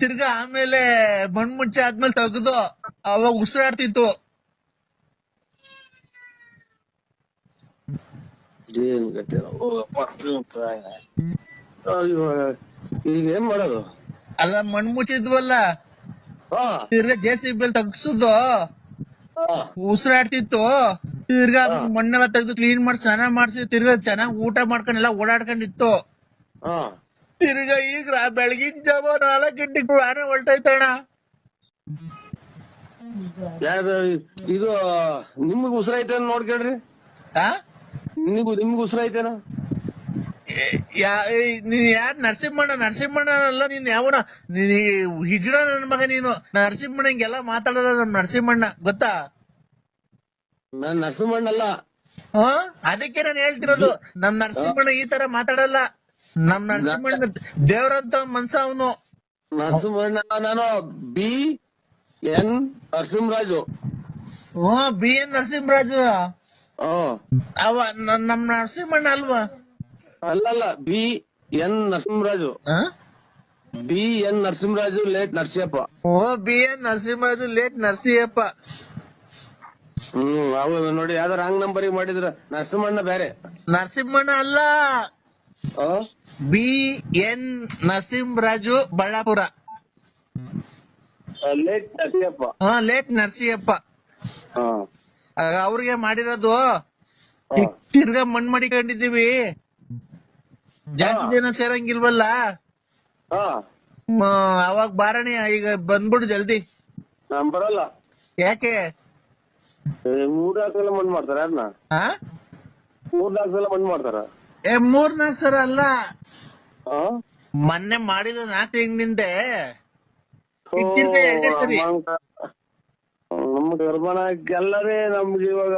ತಿರ್ಗಾ ಆಮೇಲೆ ಮಣ್ಣು ಮುಚ್ಚಿ ಆದ್ಮೇಲೆ ತೆಗ್ದು ಅವಾಗ ಉಸಿರಾಡ್ತಿತ್ತು. ಈಗ ಏನ್ ಮಾಡೋದು? ಅಲ್ಲ ಮಣ್ಣು ಮುಚ್ಚಿದ್ವಲ್ಲ, ತಿರ್ಗಾ JCB ತಗ್ಸುದು ಉಸಿರಾಡ್ತಿತ್ತು. ತಿರ್ಗಾ ಮಣ್ಣೆಲ್ಲ ತೆಗ್ದು ಕ್ಲೀನ್ ಮಾಡಿ ಸ್ನಾನ ಮಾಡ್ಸಿ ತಿರ್ಗಾ ಚೆನ್ನಾಗ್ ಊಟ ಮಾಡ್ಕೊಂಡೆಲ್ಲ ಓಡಾಡ್ಕೊಂಡಿತ್ತು. ತಿರ್ಗಾ ಈಗ ಬೆಳಗಿನ ಜಾವ 4 ಗಂಟೆಗೆ ಆನೆ ಹೊಲ್ಟೈತಣ್ಣ. ಯಾರು ಇದು ನಿಮ್ಗ್ ಉಸಿರಾಯ್ತೇನ ನೋಡ್ಕೇಳ್ರಿ. ನಿಮ್ಗ್ ಉಸಿರಾಯ್ತೇನ? ನೀನ್ ಯಾರ್? ನರಸಿಂಹಣ್ಣ ಅಲ್ಲ ನೀನ್. ಯಾವನ ಹಿಜ್ಡ ನನ್ ಮಗ ನೀನು. ನರಸಿಂಹಣ್ಣ ಹಿಂಗೆಲ್ಲ ಮಾತಾಡಲ್ಲ. ನಮ್ ನರಸಿಂಹಣ್ಣ ಗೊತ್ತಾ? ನಾನ್ ನರಸಿಂಹಣ್ಣ ಅಲ್ಲ. ಅದಕ್ಕೆ ನಾನು ಹೇಳ್ತಿರೋದು, ನಮ್ ನರಸಿಂಹಣ್ಣ ಈ ತರ ಮಾತಾಡಲ್ಲ. ನಮ್ ನರಸಿಂಹಣ್ಣ ದೇವ್ರಂತ ಮನ್ಸ ಅವನು. ನರಸಿಂಹಣ್ಣ ನಾನು BN ನರಸಿಂಹರಾಜು. BN ನರಸಿಂಹರಾಜು ಅವ ನಮ್ ನರಸಿಂಹಣ್ಣ ಅಲ್ವಾ? ಅಲ್ಲಲ್ಲ BN Narasimharaju. BN Narasimharaju late Narasiyappa. BN Narasimharaju late Narasiyappa. ಹೌದು ನೋಡಿ, ಯಾವ್ದಾರ ರಾಂಗ್ ನಂಬರಿಗೆ ಮಾಡಿದ್ರ. ನರಸಿಂಹಣ್ಣ ಬೇರೆ, ನರಸಿಂಹಣ್ಣ ಅಲ್ಲ. BN Narasimharaju Ballapura. Late Narasiyappa. Late Narasiyappa ಅವ್ರಿಗೆ ಮಾಡಿರೋದು. ತಿರ್ಗಾ ಮಣ್ ಮಾಡಿಕೊಂಡಿದೀವಿ, ಜಾಸ್ತಿ ದಿನ ಸೇರಂಗಿಲ್ವಲ್ಲ. ಅವಾಗ ಬಾರಣಿ ಈಗ ಬಂದ್ಬಿಡು ಜಲ್ದಿ. ನಾನ್ ಬರಲ್ಲ. ಯಾಕೆ? 3-4 ಸಲ ಮಣ್ಣು ಮಾಡ್ತಾರ. ಅದನ್ನ 3-4 ಸಲ ಮಣ್ಣು ಮಾಡ್ತಾರ. 3-4 ಸಲ ಅಲ್ಲ, ಮೊನ್ನೆ ಮಾಡಿದ 4 ತಿಂಗಳಿಂದೆ ಸರಿ. ನಮ್ ಗರ್ಭಣ ಎಲ್ಲರೇ ನಮ್ಗೆ ಇವಾಗ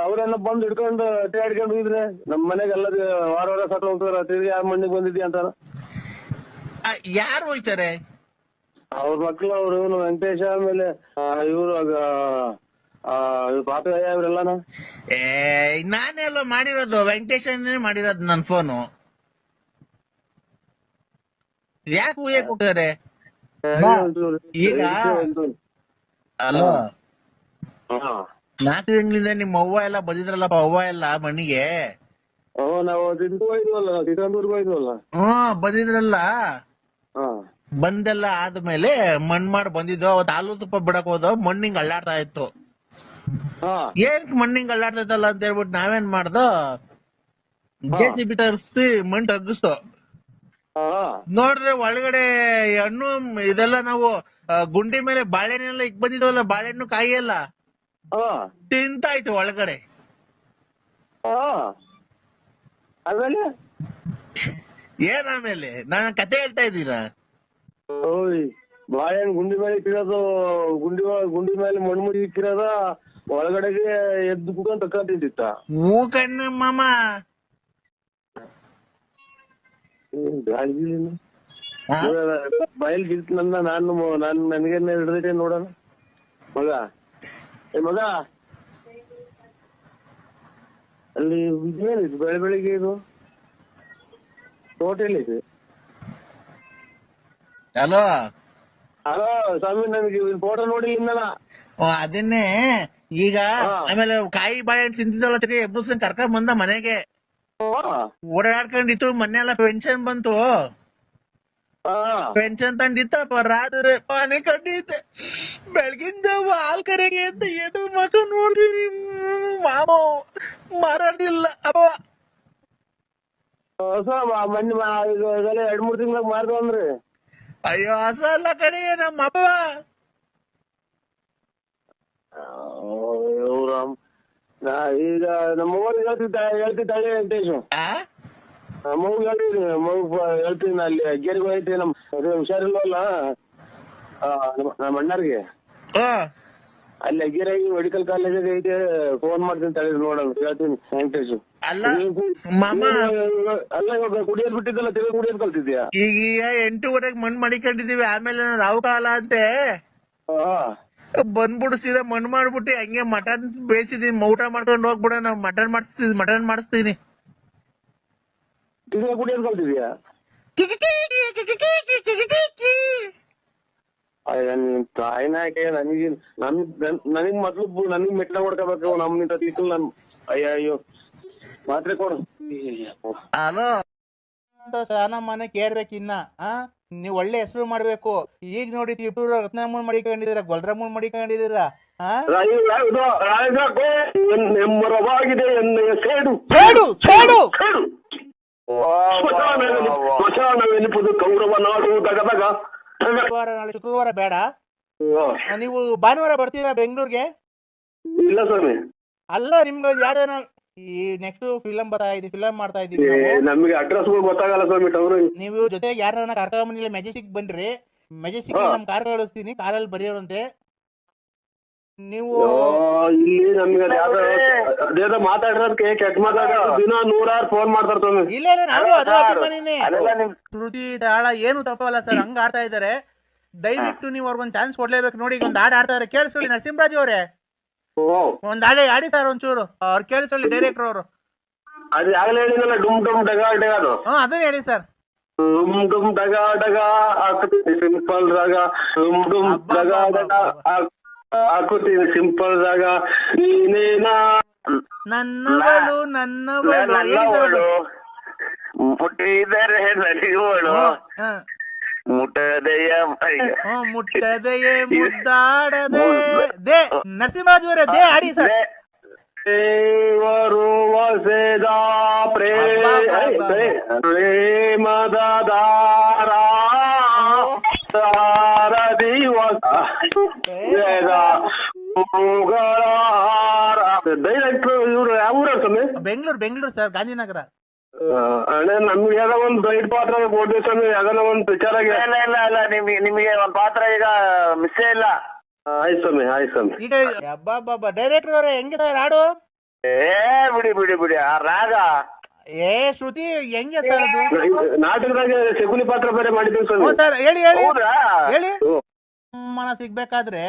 ಅವ್ರೆಲ್ಲ ಬಂದು ಹಿಡ್ಕೊಂಡು ಅಡ್ಕೊಂಡು ಹೋಗಿದ್ರೆ ನಮ್ ಮನೆಗೆ ಎಲ್ಲರೂ ವಾರ ಸಟ್ ಹೋಗ್ತಾರ. ತಿರ್ಗಿ ಯಾವ ಮಣ್ಣಿಗೆ ಬಂದಿದ್ಯಾ ಅಂತಾರ. ಯಾರು ಹೋಯ್ತಾರೆ? ಅವ್ರ ಮಕ್ಳು, ಅವ್ರು ಇವನು ವೆಂಕಟೇಶ, ಆಮೇಲೆ ಇವ್ರು ಪಾಪಯ್ಯ ಇವ್ರೆಲ್ಲಾನ. ನಾನೇ ಅಲ್ವಾ ಮಾಡಿರೋದು, ವೆಂಕಟೇಶನ್ನೇ ಮಾಡಿರೋದು ನನ್ ಫೋನು. ಯಾಕೆ ಹೂಯಕ್ ಹೋಗ್ತಾರೆ ಈಗ? ಅಲ್ವಾ 4 ತಿಂಗಳಿಂದ ನಿಮ್ ಅವ್ವ ಎಲ್ಲ ಬಂದಿದ್ರಲ್ಲಪ್ಪ, ಅವ್ವ ಎಲ್ಲ ಮಣ್ಣಿಗೆ. ನಾವು ಚಿತ್ರದುರ್ಗ ಹೋಯ್ದ್ವಲ್ಲ. ಬಂದಿದ್ರಲ್ಲ. ಬಂದೆಲ್ಲ ಆದ್ಮೇಲೆ ಮಣ್ ಮಾಡಿ ಬಂದಿದ್ದು. ಅವತ್ ಹಾಲು ತುಪ್ಪ ಬಿಡಕ್ ಹೋದ, ಮಣ್ಣಿಂಗ್ ಅಳ್ಳಾಡ್ತಾ ಇತ್ತು. ಏನ್ ಮಣ್ಣಿಂಗ್ ಅಳ್ಳಾಡ್ತಾ ಇತ್ತಲ್ಲ ಅಂತ ಹೇಳ್ಬಿಟ್ಟು ನಾವೇನ್ ಮಾಡ್ದೋ, JCB ತರಿಸ್ತಿ ಮಣ್ ತಗ್ಗಿಸ್ತು. ನೋಡ್ರೆ ಒಳಗಡೆ ಹಣ್ಣು ಇದೆಲ್ಲ ನಾವು ಗುಂಡಿ ಮೇಲೆ ಬಾಳೆಹಣ್ಣೆಲ್ಲ ಇಕ್ ಬಂದಿದ್ವಲ್ಲ, ಬಾಳೆಹಣ್ಣು ಕಾಯಿ ಎಲ್ಲ ತಿಂತಾಯ್ತು ಒಳಗಡೆ. ಏನ್ ಆಮೇಲೆ ನಾನು ಕತೆ ಹೇಳ್ತಾ ಇದ್ದೀರಾ? ಬಾಳೆಹಣ್ಣು ಗುಂಡಿ ಮೇಲೆ ಇಕ್ಕಿರೋದು, ಗುಂಡಿ ಮೇಲೆ ಮಣ್ಣು ಮುಡಿ ಇಕ್ಕಿರೋದ ಒಳಗಡೆಗೆ ಎದ್ದು ಕುತ್ಕೊಂಡು ತಕ್ಕಂತಿದ್ದಿತ್ತ. ಹೂ ಕಣ್ಣು ಮಾಮ. ಬಯಲ್ ಗಿಲ್ತು ನಾನು ನನಗೆ ಹಿಡ್ದೈತೆ ನೋಡೋಣ. ಮಗ ಮಗ ಅಲ್ಲಿ ಇದೇನಿದು ಬೆಳಿಗ್ಗೆ ಇದು ಹೋಟೆಲ್ ಇದೆ. ಹಲೋ ಸ್ವಾಮಿ, ನನಗೆ ಫೋಟೋ ನೋಡಿ ಇನ್ನಲ್ಲ. ಅದನ್ನೇ ಈಗ ಆಮೇಲೆ ಕಾಯಿ ಬಾಳೆಹಣ್ಣು ತಿಂತಿದ್ದಲ್ಲ, ತಿರ್ಗಿ ಎಬ್ಬರ್ಸ್ಕೊಂಡ್ ಕರ್ಕೊಂಡ್ ಬಂದ ಮನೆಗೆ. ಓಡಾಡ್ಕೊಂಡಿತ್ತು. ಮೊನ್ನೆ ಎಲ್ಲ ಪೆನ್ಷನ್ ಬಂತು, ಪೆನ್ಷನ್ ತಂದಿತ್ತಪ್ಪ. ರಾತ್ರಿ ಮನೆ ಕಂಡಿದ್ದೆ, ಬೆಳಗಿನ ಜಾವ ಹಾಲ್ ಕರೆಗೆ ಅಂತ ಎದು ಮಕ ನೋಡ್ತೀನಿ. ಮಾಮ ಮಾತಾಡ್ತಿಲ್ಲ ಅಪ್ಪ. ಮೊನ್ನೆ 2-3 ತಿಂಗಳಾಗ ಮಾರ್ದು ಅಂದ್ರಿ. ಅಯ್ಯೋ ಹಸ ಅಲ್ಲ ಕಡೆ ನಮ್ಮ ಅಪ್ಪ. ಈಗ ನಮ್ಮ ಹೇಳ್ತಿದ್ದಾಳೆ ವೆಂಕಟೇಶ್. ಮಗು ಹೇಳ್ತೀನಿ ಅಲ್ಲಿ ಗೆರಿಗೆ ಹೋಯ್ತಿ. ನಮ್ ಹುಷಾರಿಲ್ವಲ್ಲ ನಮ್ಮ ಅಣ್ಣರ್ಗೆ, ಅಲ್ಲಿ ಅಗ್ಗಿರಾಗಿ ಮೆಡಿಕಲ್ ಕಾಲೇಜ್ ಐತೆ. ಫೋನ್ ಮಾಡ್ತೀನಿ ತಳಿ ನೋಡೋಣ, ಹೇಳ್ತೀನಿ ವೆಂಕಟೇಶ್. ಅಲ್ಲ ಮಾಮ, ಅಲ್ಲ ಇವಾಗ ಕುಡಿಯೋದ್ ಬಿಟ್ಟಿದ್ದಲ್ಲ, ತಿರುಗಿ ಕುಡಿಯೋದ್ ಕಲ್ತಿದ್ಯಾ? ಈಗ 8:30 ಮಣ್ ಮಾಡಿಕೊಂಡಿದೀವಿ. ಆಮೇಲೆ ರಾವು ಕಾಲ ಅಂತೆ ಬಂದ್ಬಿಡು, ಸೀದಾ ಮಣ್ ಮಾಡ್ಬಿಟ್ಟು ಹಂಗೆ ಮಟನ್ ಬೇಯಿಸಿದೀನಿ. ಊಟ ಮಾಡ್ಕೊಂಡು ಹೋಗ್ಬಿಡ. ನಾವ್ ಮಟನ್ ಮಾಡಿಸ್ತೀನಿ. ತಿರುಗಿ ಕುಡಿಯೋದ್ ಕಲ್ತಿದ್ಯಾ? ನಿನ್ ತಾಯಿನಾಕೆ ನನಗ್ ಮೊದ್ಲು ನನಗ್ ಮೆಟ್ಲ ಹೊಡ್ಕೋಬೇಕು. ನಮ್ನಿಂದ ತಿಕ್ಕಲ್ ನನ್ ಅಯ್ಯೋ ಮಾತ್ರೆ ಕೊಡು. ಹಲೋ, ಸ್ನಾನ ಮನೆ ಕೇರ್ಬೇಕಿನ್ನ. ನೀವ್ ಒಳ್ಳೆ ಹೆಸರು ಮಾಡ್ಬೇಕು. ಈಗ ನೋಡಿ ಇಬ್ರು ರತ್ನಮ್ಮನ್ ಮಡಿಕೊಂಡಿದೀರ, ಗೊಲ್ರಮ್ಮನ್ ಮಡಿಕೊಂಡಿದೀರ. ನೆಮ್ಮರವಾಗಿದೆ ಎನ್ನೆಯ ಸೇಡು ಸ್ಮಶಾನವೆನಿಪುದು ಕೌರವ ನಾಡು ದಗದಗ. ನಾಳೆ ಶುಕ್ರವಾರ ಬೇಡ, ನೀವು ಭಾನುವಾರ ಬರ್ತೀರಾ ಬೆಂಗಳೂರಿಗೆ? ಇಲ್ಲ ಸ್ವಾಮಿ. ಅಲ್ಲ ನಿಮ್ಗೆ ಯಾವ್ದಾನ ಈ ನೆಕ್ಸ್ಟ್ ಫಿಲಂ ಫಿಲಂ ಮಾಡ್ತಾ ಇದೀವಿ. ನಮ್ಗೆ ಅಡ್ರೆಸ್ ಗೊತ್ತಾಗಲ್ಲ ಸ್ವಾಮಿ. ನೀವು ಜೊತೆಗೆ ಯಾರನ್ನ ಕರ್ಕೊಂಬಂದಿಲ್ಲ, ಮೆಜೆಸ್ಟಿಕ್ ಬನ್ರಿ. ಮೆಜೆಸ್ಟಿಕ್ ನಮ್ ಕಾರ್ ಕಳಿಸ್ತೀನಿ, ಕಾರಲ್ಲಿ ಬರೆಯೋರಂತೆ. ನೀವು ಇಲ್ಲಿ ನಮ್ಗೆ ಅದೇನೋ ಮಾತಾಡಿರೋದಕ್ಕೆ ಕೆಟ್ಟ ಮಾತಾಡೋದು ದಿನ 100 ಫೋನ್ ಮಾಡ್ತಾರೆ ಸ್ವಾಮಿ. ಇಲ್ಲ ನಾವು ಅದೇ ಅಭಿಮಾನಿನೇ. ಶ್ರುತಿ ತಾಳ ಏನು ತಪ್ಪಲ್ಲ ಸರ್, ಹಂಗ ಆಡ್ತಾ ಇದಾರೆ. ದಯವಿಟ್ಟು ನೀವು ಅವ್ರಿಗೊಂದು ಚಾನ್ಸ್ ಕೊಡ್ಲೇಬೇಕು. ನೋಡಿ ಈಗ ಒಂದ್ ಹಾಡು ಆಡ್ತಾರೆ, ಕೇಳಿಸ್ಕೊಳ್ಳಿ ನರಸಿಂಹರಾಜು ಅವರೇ. ಒಂದ್ ಹಾಡು ಆಡಿ ಸರ್ ಒಂಚೂರು, ಅವ್ರು ಕೇಳಿಸ್ಕೊಳ್ಳಿ ಡೈರೆಕ್ಟರ್ ಅವರು. ಅದು ಆಗಲೇ ಹೇಳಿದ್ನಲ್ಲ, ಡುಮ್ ಡುಮ್ ಡಗ ಡಗ ಅದು. ಅದನ್ನ ಹೇಳಿ ಸರ್. ಡುಮ್ ಡುಮ್ ಡಗ ಡಗ ಹಾಕುತ್ತೀನಿ ಸಿಂಪಲ್ ರಾಗ, ಡುಮ್ ಡುಮ್ ಡಗ ಡಗ ಹಾಕುತ್ತೀನಿ ಸಿಂಪಲ್ ರಾಗ, ನೀನೇನಾ ನನ್ನವಳು ನನ್ನವಳು ಮುಟ್ಟಿದರೆ ನಲಿವಳು ಮುಟ್ಟದೆಯ ಮುಟ್ಟದೆಯೇ ಮುದ್ದಾಡದೆ ದೇ. ನರಸಿಂಹರಾಜು ಅವರೇ ದೇ ಆಡಿ ಸರ್. ದೇವರು ವಸೆದ ಪ್ರೇಮದ ದಾರ ಡೈರೆಕ್ಟರ್ ಇವ್ರು ಯಾವ ಊರ ಸ್ವಾಮಿ? ಬೆಂಗಳೂರು ಸರ್, ಗಾಂಧಿನಗರ. ಅಣ್ಣ ನಮ್ಗೆ ಯಾವ್ದೋ ಒಂದ್ ದೊಡ್ಡ ಪಾತ್ರ ಕೊಡ್ತೀವಿ ಸ್ವಾಮಿ, ಯಾವ್ದೋ ಒಂದ್ ಪಿಕ್ಚರ್ ಆಗಿ. ಇಲ್ಲ ನಿಮ್ಗೆ ಒಂದ್ ಪಾತ್ರ ಈಗ ಮಿಸ್ಸೇ ಇಲ್ಲ. ಆಯ್ತು ಸ್ವಾಮಿ, ಆಯ್ತು ಸ್ವಾಮಿ. ಈಗ ಡೈರೆಕ್ಟರ್ ಅವರೇ ಹೆಂಗೆ ಸರ್ ಹಾಡು? ಬಿಡಿ ಆ ರಾಗ ಶ್ರುತಿ ಹೆಂಗೆ ಸರ್ ಅದು? ನಾಟಕದಾಗ ಶಕುನಿ ಪಾತ್ರ ಬೇರೆ ಮಾಡಿದ್ದೀವಿ ಸ್ವಾಮಿ. ಸರ್ ಹೇಳಿ ಮನ ಸಿಗ್ಬೇಕಾದ್ರೆ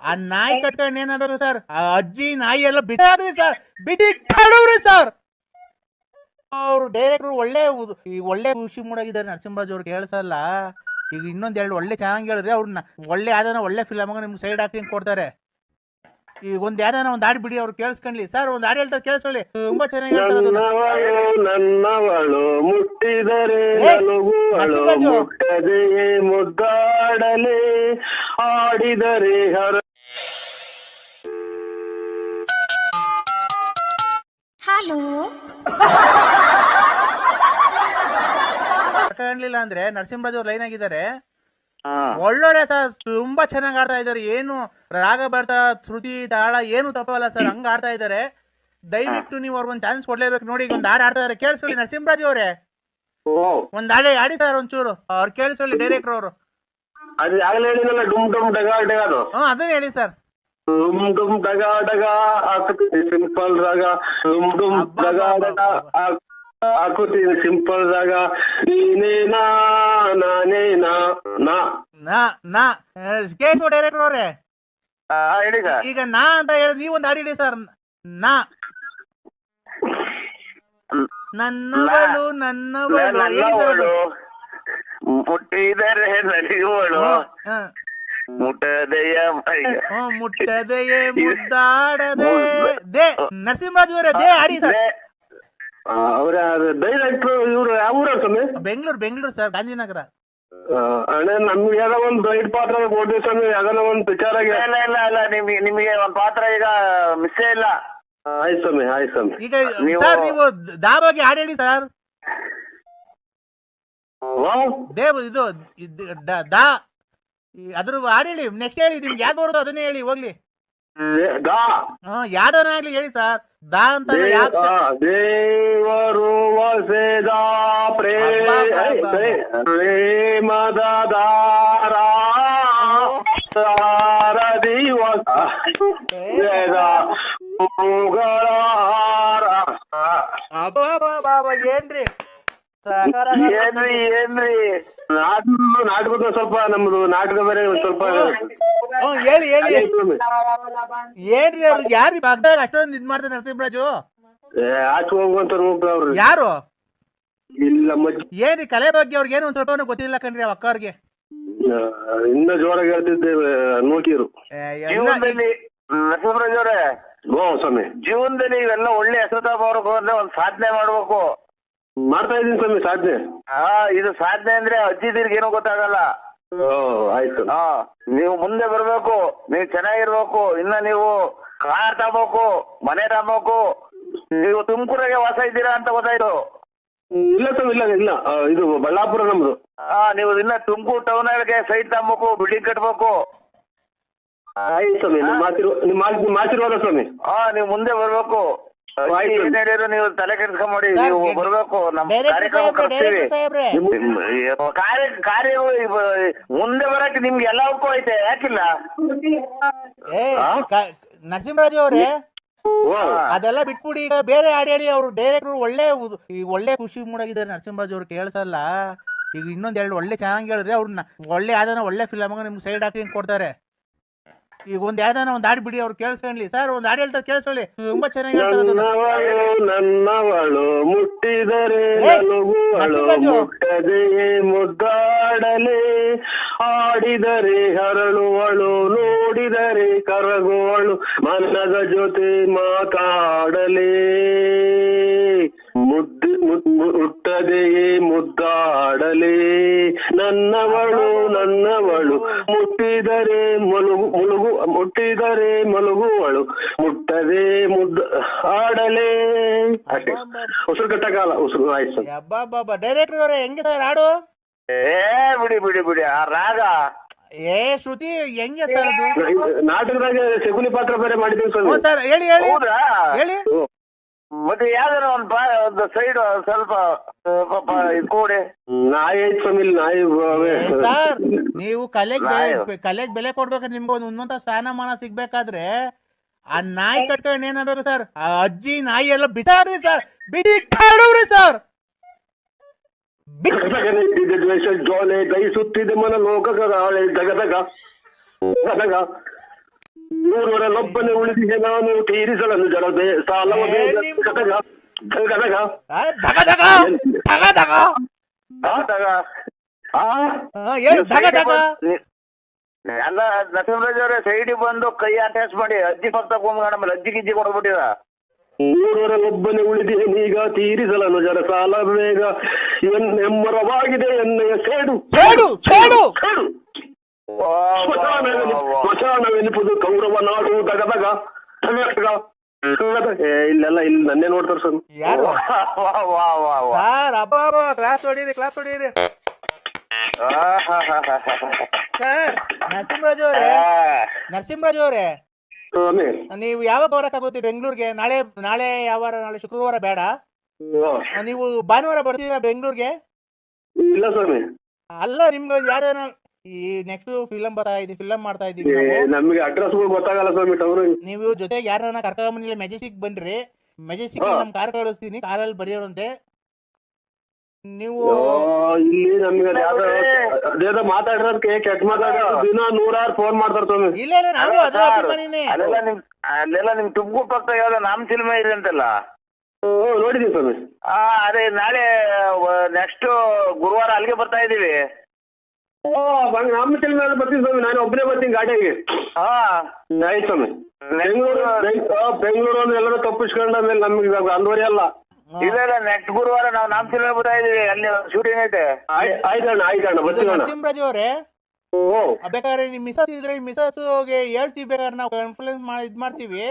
ಆ ನಾಯಿ ಕಟ್ಕೊಂಡು ಏನಾಗಬೇಕು ಸರ್? ಆ ಅಜ್ಜಿ ನಾಯಿ ಎಲ್ಲ ಬಿಟ್ಟಾದ್ರಿ ಸರ್, ಬಿಟ್ಟಿ ಕಾಡವ್ರಿ ಸರ್. ಅವ್ರು ಡೈರೆಕ್ಟರ್ ಒಳ್ಳೆ ಖುಷಿ ಮೂಡಾಗಿದ್ದಾರೆ ನರಸಿಂಹರಾಜ್ ಅವ್ರು, ಕೇಳಿಸಲ್ಲ. ಈಗ ಇನ್ನೊಂದೆರಡು ಒಳ್ಳೆ ಚೆನ್ನಾಗಿ ಹೇಳಿದ್ರೆ ಅವ್ರನ್ನ ಒಳ್ಳೆ ಯಾವ್ದಾನ ಒಳ್ಳೆ ಫಿಲಮ್ ನಿಮ್ಗೆ ಸೈಡ್ ಆಕ್ಟಿಂಗ್ ಕೊಡ್ತಾರೆ. ಈಗ ಒಂದ್ ಯಾವ್ದಾನ ಒಂದ್ ಹಾಡು ಬಿಡಿ, ಅವ್ರು ಕೇಳಿಸ್ಕೊಂಡ್ಲಿ ಸರ್. ಒಂದ್ ಹಾಡು ಹೇಳ್ತಾರೆ ಕೇಳಿಸ್ಕೊಳ್ಳಿ, ತುಂಬಾ ಚೆನ್ನಾಗಿ ನನ್ನವಳು ಮುಟ್ಟಿದರೆ ಮುಟ್ಟದೆ ಮುದ್ದಾಡಲೆ ಆಡಿದರೆ ಹಲೋ ಕಾಣ್ಲಿಲ್ಲ ಅಂದ್ರೆ ನರಸಿಂಹರಾಜ್ ಅವ್ರು ಲೈನ್ ಆಗಿದ್ದಾರೆ. ಒಳ್ಳೊಳ್ಳೆ ಸರ್, ತುಂಬಾ ಚೆನ್ನಾಗಿ ಆಡ್ತಾ ಇದಾರೆ. ಏನು ರಾಗ ಬರ್ತಾ ಶ್ರುತಿ ತಾಳ ಏನು ತಪ್ಪಲ್ಲ ಸರ್, ಹಂಗ ಆಡ್ತಾ ಇದಾರೆ. ದಯವಿಟ್ಟು ನೀವು ಅವ್ರಿಗೊಂದು ಚಾನ್ಸ್ ಕೊಡ್ಲೇಬೇಕು. ನೋಡಿ ಈಗ ಒಂದ್ ಹಾಡು ಆಡ್ತಾರೆ, ಕೇಳಿಸ್ಕೊಳ್ಳಿ ನರಸಿಂಹರಾಜು ಅವರೇ. ಒಂದ್ ಹಾಡು ಆಡಿ ಸರ್ ಒಂಚೂರು, ಅವ್ರು ಕೇಳಿಸ್ಕೊಳ್ಳಿ ಡೈರೆಕ್ಟರ್ ಅವರು. ಅದು ಆಗಲೇ ಹೇಳಿದ್ನಲ್ಲ, ಡುಮ್ ಡುಮ್ ಡಗ ಡಗ ಅದು. ಅದನ್ನ ಹೇಳಿ ಸರ್. ಡುಮ್ ಡುಮ್ ಡಗ ಡಗ ಹಾಕುತ್ತೀನಿ ಸಿಂಪಲ್ ರಾಗ, ಡುಮ್ ಡುಮ್ ಡಗ ಡಗ ಹಾಕುತ್ತೀನಿ ಸಿಂಪಲ್ ರಾಗ, ನೀನೇನಾ ನಾನೇನಾ ಕೇಶವ ಡೈರೆಕ್ಟರ್ ಅವರೇ. ಹೇಳಿ ಸರ್. ಈಗ ನಾ ಅಂತ ಹೇಳಿ ನೀವೊಂದು ಹಾಡಿಡಿ ಸರ್. ನನ್ನವಳು ಮುಟ್ಟಿದರೆ ನಲಿವಳು ಮುಟ್ಟದೆಯ ಮುಟ್ಟದೆಯೇ ಮುದ್ದಾಡದೆ ದೇ. ನರಸಿಂಹರಾಜು ಅವರೇ ದೇ ಆಡಿ ಸರ್. ಅವ್ರ ಡೈರೆಕ್ಟರ್ ಇವ್ರು ಯಾವ ಊರ ಸ್ವಾಮಿ? ಬೆಂಗಳೂರು ಸರ್, ಗಾಂಧಿನಗರ. ಅಣ್ಣ ನಮ್ಗೆ ಯಾವ್ದೋ ಒಂದ್ ದೊಡ್ಡ ಪಾತ್ರ ಕೊಡ್ತೀವಿ ಸ್ವಾಮಿ, ಯಾವ್ದಾನ ಒಂದ್ ಪಿಕ್ಚರ್ ಆಗಿ. ಇಲ್ಲ ನಿಮ್ಗೆ ಒಂದ್ ಪಾತ್ರ ಈಗ ಮಿಸ್ಸೇ ಇಲ್ಲ. ಆಯ್ತು ಸ್ವಾಮಿ, ಆಯ್ತು ಸ್ವಾಮಿ. ಈಗ ಸರ್ ನೀವು ದಾ ಬಗ್ಗೆ ಹಾಡು ಹೇಳಿ ಸರ್. ದೇವ್ ಇದು ದಾ ಅದ್ರ ಹಾಡು ಹೇಳಿ. ನೆಕ್ಸ್ಟ್ ಹೇಳಿ, ನಿಮ್ಗೆ ಯಾವ್ದು ಬರುತ್ತೋ ಅದನ್ನೇ ಹೇಳಿ ಹೋಗ್ಲಿ. ಯಾವ್ದನ ಆಗ್ಲಿ ಹೇಳಿ ಸರ್. ದಾ ಅಂತ ದೇವರು ವಸೆದ ಪ್ರೇಮದ ದಾರ ಏನ್ರಿ ನಾಟಕದ ಸ್ವಲ್ಪ ನಮ್ದು ನಾಟಕ ಬೇರೆ ಸ್ವಲ್ಪ ಹೇಳಿ ಏನ್ರಿ ಅವ್ರಿಗೆ ಯಾರು ಭಾಗದಾಗ ಅಷ್ಟೊಂದು ಇದ್ ಮಾಡ್ತಾರೆ ನರಸಿಂಹರಾಜು? ಆಚೆ ಹೋಗುವಂತ ಅವ್ರು ಯಾರು? ಇಲ್ಲ ಏನ್ರಿ ಕಲೆ ಬಗ್ಗೆ ಅವ್ರಿಗೆ ಏನು ಒಂದ್ ಸ್ವಲ್ಪ ಗೊತ್ತಿಲ್ಲ ಕಣ್ರಿ ಅಕ್ಕ ಅವ್ರಿಗೆ. ಇನ್ನ ಜೋರಾಗಿ ಹೇಳ್ತಿದ್ದೇವೆ ನೋಟಿರು. ನರಸಿಂಹರಾಜ್ ಅವರೇ, ಸ್ವಾಮಿ ಜೀವನದಲ್ಲಿ ಇವೆಲ್ಲ ಒಳ್ಳೆ ಹೆಸರು ತಗೋಬೇಕು ಅಂದ್ರೆ ಒಂದ್ ಸಾಧನೆ ಮಾಡ್ಬೇಕು. ಮಾಡ್ತಾ ಇದೀನಿ ಸ್ವಾಮಿ ಸಾಧನೆ. ಇದು ಸಾಧನೆ ಅಂದ್ರೆ ಅಜ್ಜಿದಿರ್ಗೆ ಏನೋ ಗೊತ್ತಾಗಲ್ಲ. ಆಯ್ತು. ನೀವು ಮುಂದೆ ಬರ್ಬೇಕು, ನೀವು ಚೆನ್ನಾಗಿರ್ಬೇಕು. ಇನ್ನ ನೀವು ಕಾರ್ ತಗೋಬೇಕು, ಮನೆ ತಗೋಬೇಕು. ನೀವು ತುಮಕೂರಿಗೆ ವಾಸ ಇದ್ದೀರಾ ಅಂತ ಗೊತ್ತಾಯ್ತು. ಇಲ್ಲ ಸ್ವಾಮಿ, ಇಲ್ಲ ಇದು ಬಳ್ಳಾಪುರ ನಮ್ದು. ನೀವು ಇನ್ನ ತುಮಕೂರು ಟೌನ್ ಗೆ ಸೈಟ್ ತಗೋಬೇಕು, ಬಿಲ್ಡಿಂಗ್ ಕಟ್ಬೇಕು. ಆಯ್ತು ಸ್ವಾಮಿ, ನಿಮ್ಮ ಆಶೀರ್ವಾದ ಸ್ವಾಮಿ. ನೀವು ಮುಂದೆ ಬರ್ಬೇಕು. ಏನ್ ಹೇಳಿದ್ರು ನೀವು ತಲೆ ಕೆಡ್ಸ್ಕೊಂಬೇಡಿ, ಸರ್, ನೀವು ಬರ್ಬೇಕು ನಮ್ ಡೈರೆಕ್ಟರ್ ಕಾರ್ಯಕ್ರಮ ಸಾಹೇಬ್ರೆ, ಕರೆಸ್ತೀವಿ. ಡೈರೆಕ್ಟರ್ ಸಾಹೇಬ್ರೆ. ಕಾರ್ಯ ಮುಂದೆ ಬರಕ್ಕೆ ನಿಮ್ಗೆ ಎಲ್ಲ ಒಪ್ಪು ಐತೆ, ಯಾಕಿಲ್ಲ? ಏ ನರಸಿಂಹರಾಜು ಅವ್ರೆ, ಅದೆಲ್ಲ ಬಿಟ್ಬಿಡಿ, ಈಗ ಬೇರೆ ಹಾಡು ಹೇಳಿ. ಅವರು ಡೈರೆಕ್ಟರ್ ಒಳ್ಳೆ ಖುಷಿ ಮೂಡಾಗಿದ್ದಾರೆ ನರಸಿಂಹರಾಜು ಅವ್ರು, ಕೇಳಿಸಲ್ಲ. ಈಗ ಇನ್ನೊಂದೆರಡು ಒಳ್ಳೆ ಚೆನ್ನಾಗಿ ಹೇಳಿದ್ರೆ ಅವ್ರನ್ನ ಒಳ್ಳೆ ಯಾವ್ದಾನ ಒಳ್ಳೆ ಫಿಲಮ್ ನಿಮ್ಗೆ ಸೈಡ್ ಹಾಕಿ ಕೊಡ್ತಾರೆ. ಈಗ ಒಂದ್ ಯಾವ್ದಾನ ಒಂದ್ ಹಾಡು ಬಿಡಿ, ಅವ್ರು ಕೇಳಿಸ್ಕೊಳ್ಳಿ ಸರ್. ಒಂದ್ ಹಾಡು ಹೇಳ್ತಾರೆ, ಕೇಳಿಸ್ಕೊಳ್ಳಿ, ತುಂಬಾ ಚೆನ್ನಾಗಿ ಹೇಳ್ತಾರೆ. ನನ್ನವಳು ಮುಟ್ಟಿದರೆ ಮುಟ್ಟದೆ ಮುದ್ದಾಡಲೆ, ಆಡಿದರೆ ಹರಳುವಳು, ನೋಡಿದರೆ ಕರಗುವಳು, ಮನದ ಜೊತೆ ಮಾತಾಡಲೇ, ಮುಟ್ಟದೆಯೇ ಮುದ್ದಾಡಲೇ, ನನ್ನವಳು ಮುಟ್ಟಿದರೆ ಮುಟ್ಟಿದರೆ ಮಲಗುವಳು, ಮುಟ್ಟದೆ ಆಡಲೇ. ಅಷ್ಟೇ, ಉಸಿರು ಕಟ್ಟಕಾಲ, ಉಸಿರು ಆಯ್ತು. ಅಬ್ಬಾ ಡೈರೆಕ್ಟರ್ ಅವರೇ, ಹೆಂಗೆ ಸರ್ ಹಾಡು? ಬಿಡಿ ಆ ರಾಗ ಶ್ರುತಿ ಹೆಂಗೆ ಸರ್ ಅದು? ನಾಟಕದಾಗ ಶಕುನಿ ಪಾತ್ರ ಬೇರೆ ಮಾಡಿದ್ದೀವಿ ಸರ್. ಹೇಳಿ ಹೌದಾ? ಹೇಳಿ. ಮತ್ತೆ ಯಾವ್ದಾರ ಒಂದು ಸೈಡ್ ಸ್ವಲ್ಪ ಕೊಡಿ. ನಾಯಿ ಐತ್ ಸ್ವಾಮಿ, ನಾಯಿ ಸರ್, ನೀವು ಕಲೆಗ್ ಬೆಲೆ ಕೊಡ್ಬೇಕಾದ್ರೆ ನಿಮ್ಗೆ ಒಂದು ಉನ್ನತ ಸ್ಥಾನಮಾನ ಸಿಗ್ಬೇಕಾದ್ರೆ ಆ ನಾಯಿ ಕಟ್ಕೊಂಡು ಏನಾಗಬೇಕು ಸರ್? ಆ ಅಜ್ಜಿ ನಾಯಿ ಎಲ್ಲ ಬಿಸಾಡ್ರಿ ಸರ್, ಬಿಡಿ ಕಾಡುವ್ರಿ ಸರ್. ದ್ವೇಷ ಜೋಲೆ ದಯಿಸುತ್ತಿದೆ ಮನ ಲೋಕಗಳ ದಗದಗ ದಗದಗ, ನೂರರಲ್ಲೊಬ್ಬನೇ ಉಳಿದಿದೆ ನಾನು ತೀರಿಸಲನ್ನು ಜಡದೆ ಸಾಲವ ಗದಗ ಗದಗ ಎಲ್ಲ ನರಸಿಂಹರಾಜ್ ಅವರೇ ಸೈಡಿಗೆ ಬಂದು ಕೈ ಅಟ್ಯಾಚ್ ಮಾಡಿ ಅಜ್ಜಿ ಪಕ್ಕ ಮೇಲೆ ಅಜ್ಜಿ ಗಿಜ್ಜಿ ಕೊಡ್ಬಿಟ್ಟಿದ. ನೂರರಲ್ಲೊಬ್ಬನೇ ಉಳಿದಿದೆ ನೀಗ ತೀರಿಸಲನ್ನು ಜಡ ಸಾಲ ಬೇಗ, ಎಮ್ಮರವಾಗಿದೆ ಎಣ್ಣೆಯ ಸೇಡು ಸೇಡು ಸೇಡು ಸ್ಮಶಾನವೆನಿಪುದು ಕೌರವ ನಾಡು ದಗದಗ ದಗದಗ. ಇಲ್ಲೆಲ್ಲ ಇಲ್ಲಿ ನನ್ನೇ ನೋಡ್ತಾರ ಸರ್. ಯಾರು ಸರ್? ಅಬ್ಬಾ ಕ್ಲಾಸ್ ಹೊಡೀರಿ, ಕ್ಲಾಸ್ ಹೊಡೀರಿ ಸರ್. ನರಸಿಂಹರಾಜು ಅವರೇ, ನೀವು ಯಾವಾಗ ಬರಕ್ಕಾಗುತ್ತೆ ಬೆಂಗಳೂರಿಗೆ? ನಾಳೆ ಯಾವ ವಾರ? ನಾಳೆ ಶುಕ್ರವಾರ ಬೇಡ, ನೀವು ಭಾನುವಾರ ಬರ್ತೀರಾ ಬೆಂಗಳೂರಿಗೆ? ಇಲ್ಲ ಸ್ವಾಮಿ. ಅಲ್ಲ, ನಿಮ್ಗೆ ಯಾವ್ದಾನ ಈ ನೆಕ್ಸ್ಟ್ ಫಿಲಂ ಮಾಡ್ತಾ ಇದೀವಿ ನಮ್ಗೆ ಅಡ್ರೆಸ್ ಗೊತ್ತಾಗಲ್ಲ ಸ್ವಾಮಿ. ನೀವು ಜೊತೆಗೆ ಯಾರನ್ನ ಕರ್ಕೊಂಡ್ಬಂದಿಲ್ಲ, ಮೆಜೆಸ್ಟಿಕ್ ಬನ್ರಿ. ಮೆಜೆಸ್ಟಿಕ್ ನಮ್ ಕಾರ್ ಕಳಿಸ್ತೀನಿ, ಕಾರಲ್ಲಿ ಬರೆಯೋರಂತೆ ನೀವು. ಇಲ್ಲಿ ನಮ್ಗೆ ಅದೇನೋ ಮಾತಾಡಿರೋದಕ್ಕೆ ಕೆಟ್ಟ ಮಾತಾಡೋದು ದಿನ 100 ಫೋನ್ ಮಾಡ್ತಾರೆ ಸ್ವಾಮಿ. ಇಲ್ಲ ನಾವು ಅದೇ ಅಭಿಮಾನಿನೇ. ಅಲ್ಲೆಲ್ಲ ನಿಮ್ ತುಮಕೂರು ಪಕ್ಕ ಯಾವ್ದೋ ನಾಮ ಸಿನಿಮಾ ಇದೆ ಅಂತಲ್ಲ? ನೋಡಿದೀವಿ ಸ್ವಾಮಿ. ಅದೇ ನಾಳೆ ನೆಕ್ಸ್ಟ್ ಗುರುವಾರ ಅಲ್ಲಿಗೆ ಬರ್ತಾ ಇದೀವಿ. ನಮ್ಮ ಸಿನಿಮಾ ಬರ್ತೀನಿ ಸ್ವಾಮಿ, ನಾನು ಒಬ್ಬನೇ ಬರ್ತೀನಿ ಗಾಡಿಯಾಗಿ. ಆಯ್ತು ಸ್ವಾಮಿ. ಬೆಂಗಳೂರು ಅಂದ್ರೆ ಎಲ್ಲರೂ ತಪ್ಪಿಸ್ಕೊಂಡ ಮೇಲೆ ನಮ್ಗೆ ಅಂದವರಿ ಅಲ್ಲ. ಇಲ್ಲ ನೆಕ್ಸ್ಟ್ ಗುರುವಾರ ನಾವು ನಾಮ ಸಿನಿಮಾ ಬರ್ತಾ ಇದೀವಿ, ಅಲ್ಲಿ ಶೂಟಿಂಗ್ ಐತೆ. ಆಯ್ತಣ್ಣ ಬರ್ತೀವಿ. ನರಸಿಂಹರಾಜು ಅವರೇ, ಬೇಕಾದ್ರೆ ನಿಮ್ ಮಿಸಸ್ ಇದ್ರೆ ಮಿಸಸ್ ಹೇಳ್ತೀವಿ, ಬೇಕಾದ್ರೆ ನಾವು ಕಾನ್ಫರೆನ್ಸ್ ಇದ್ ಮಾಡ್ತೀವಿ.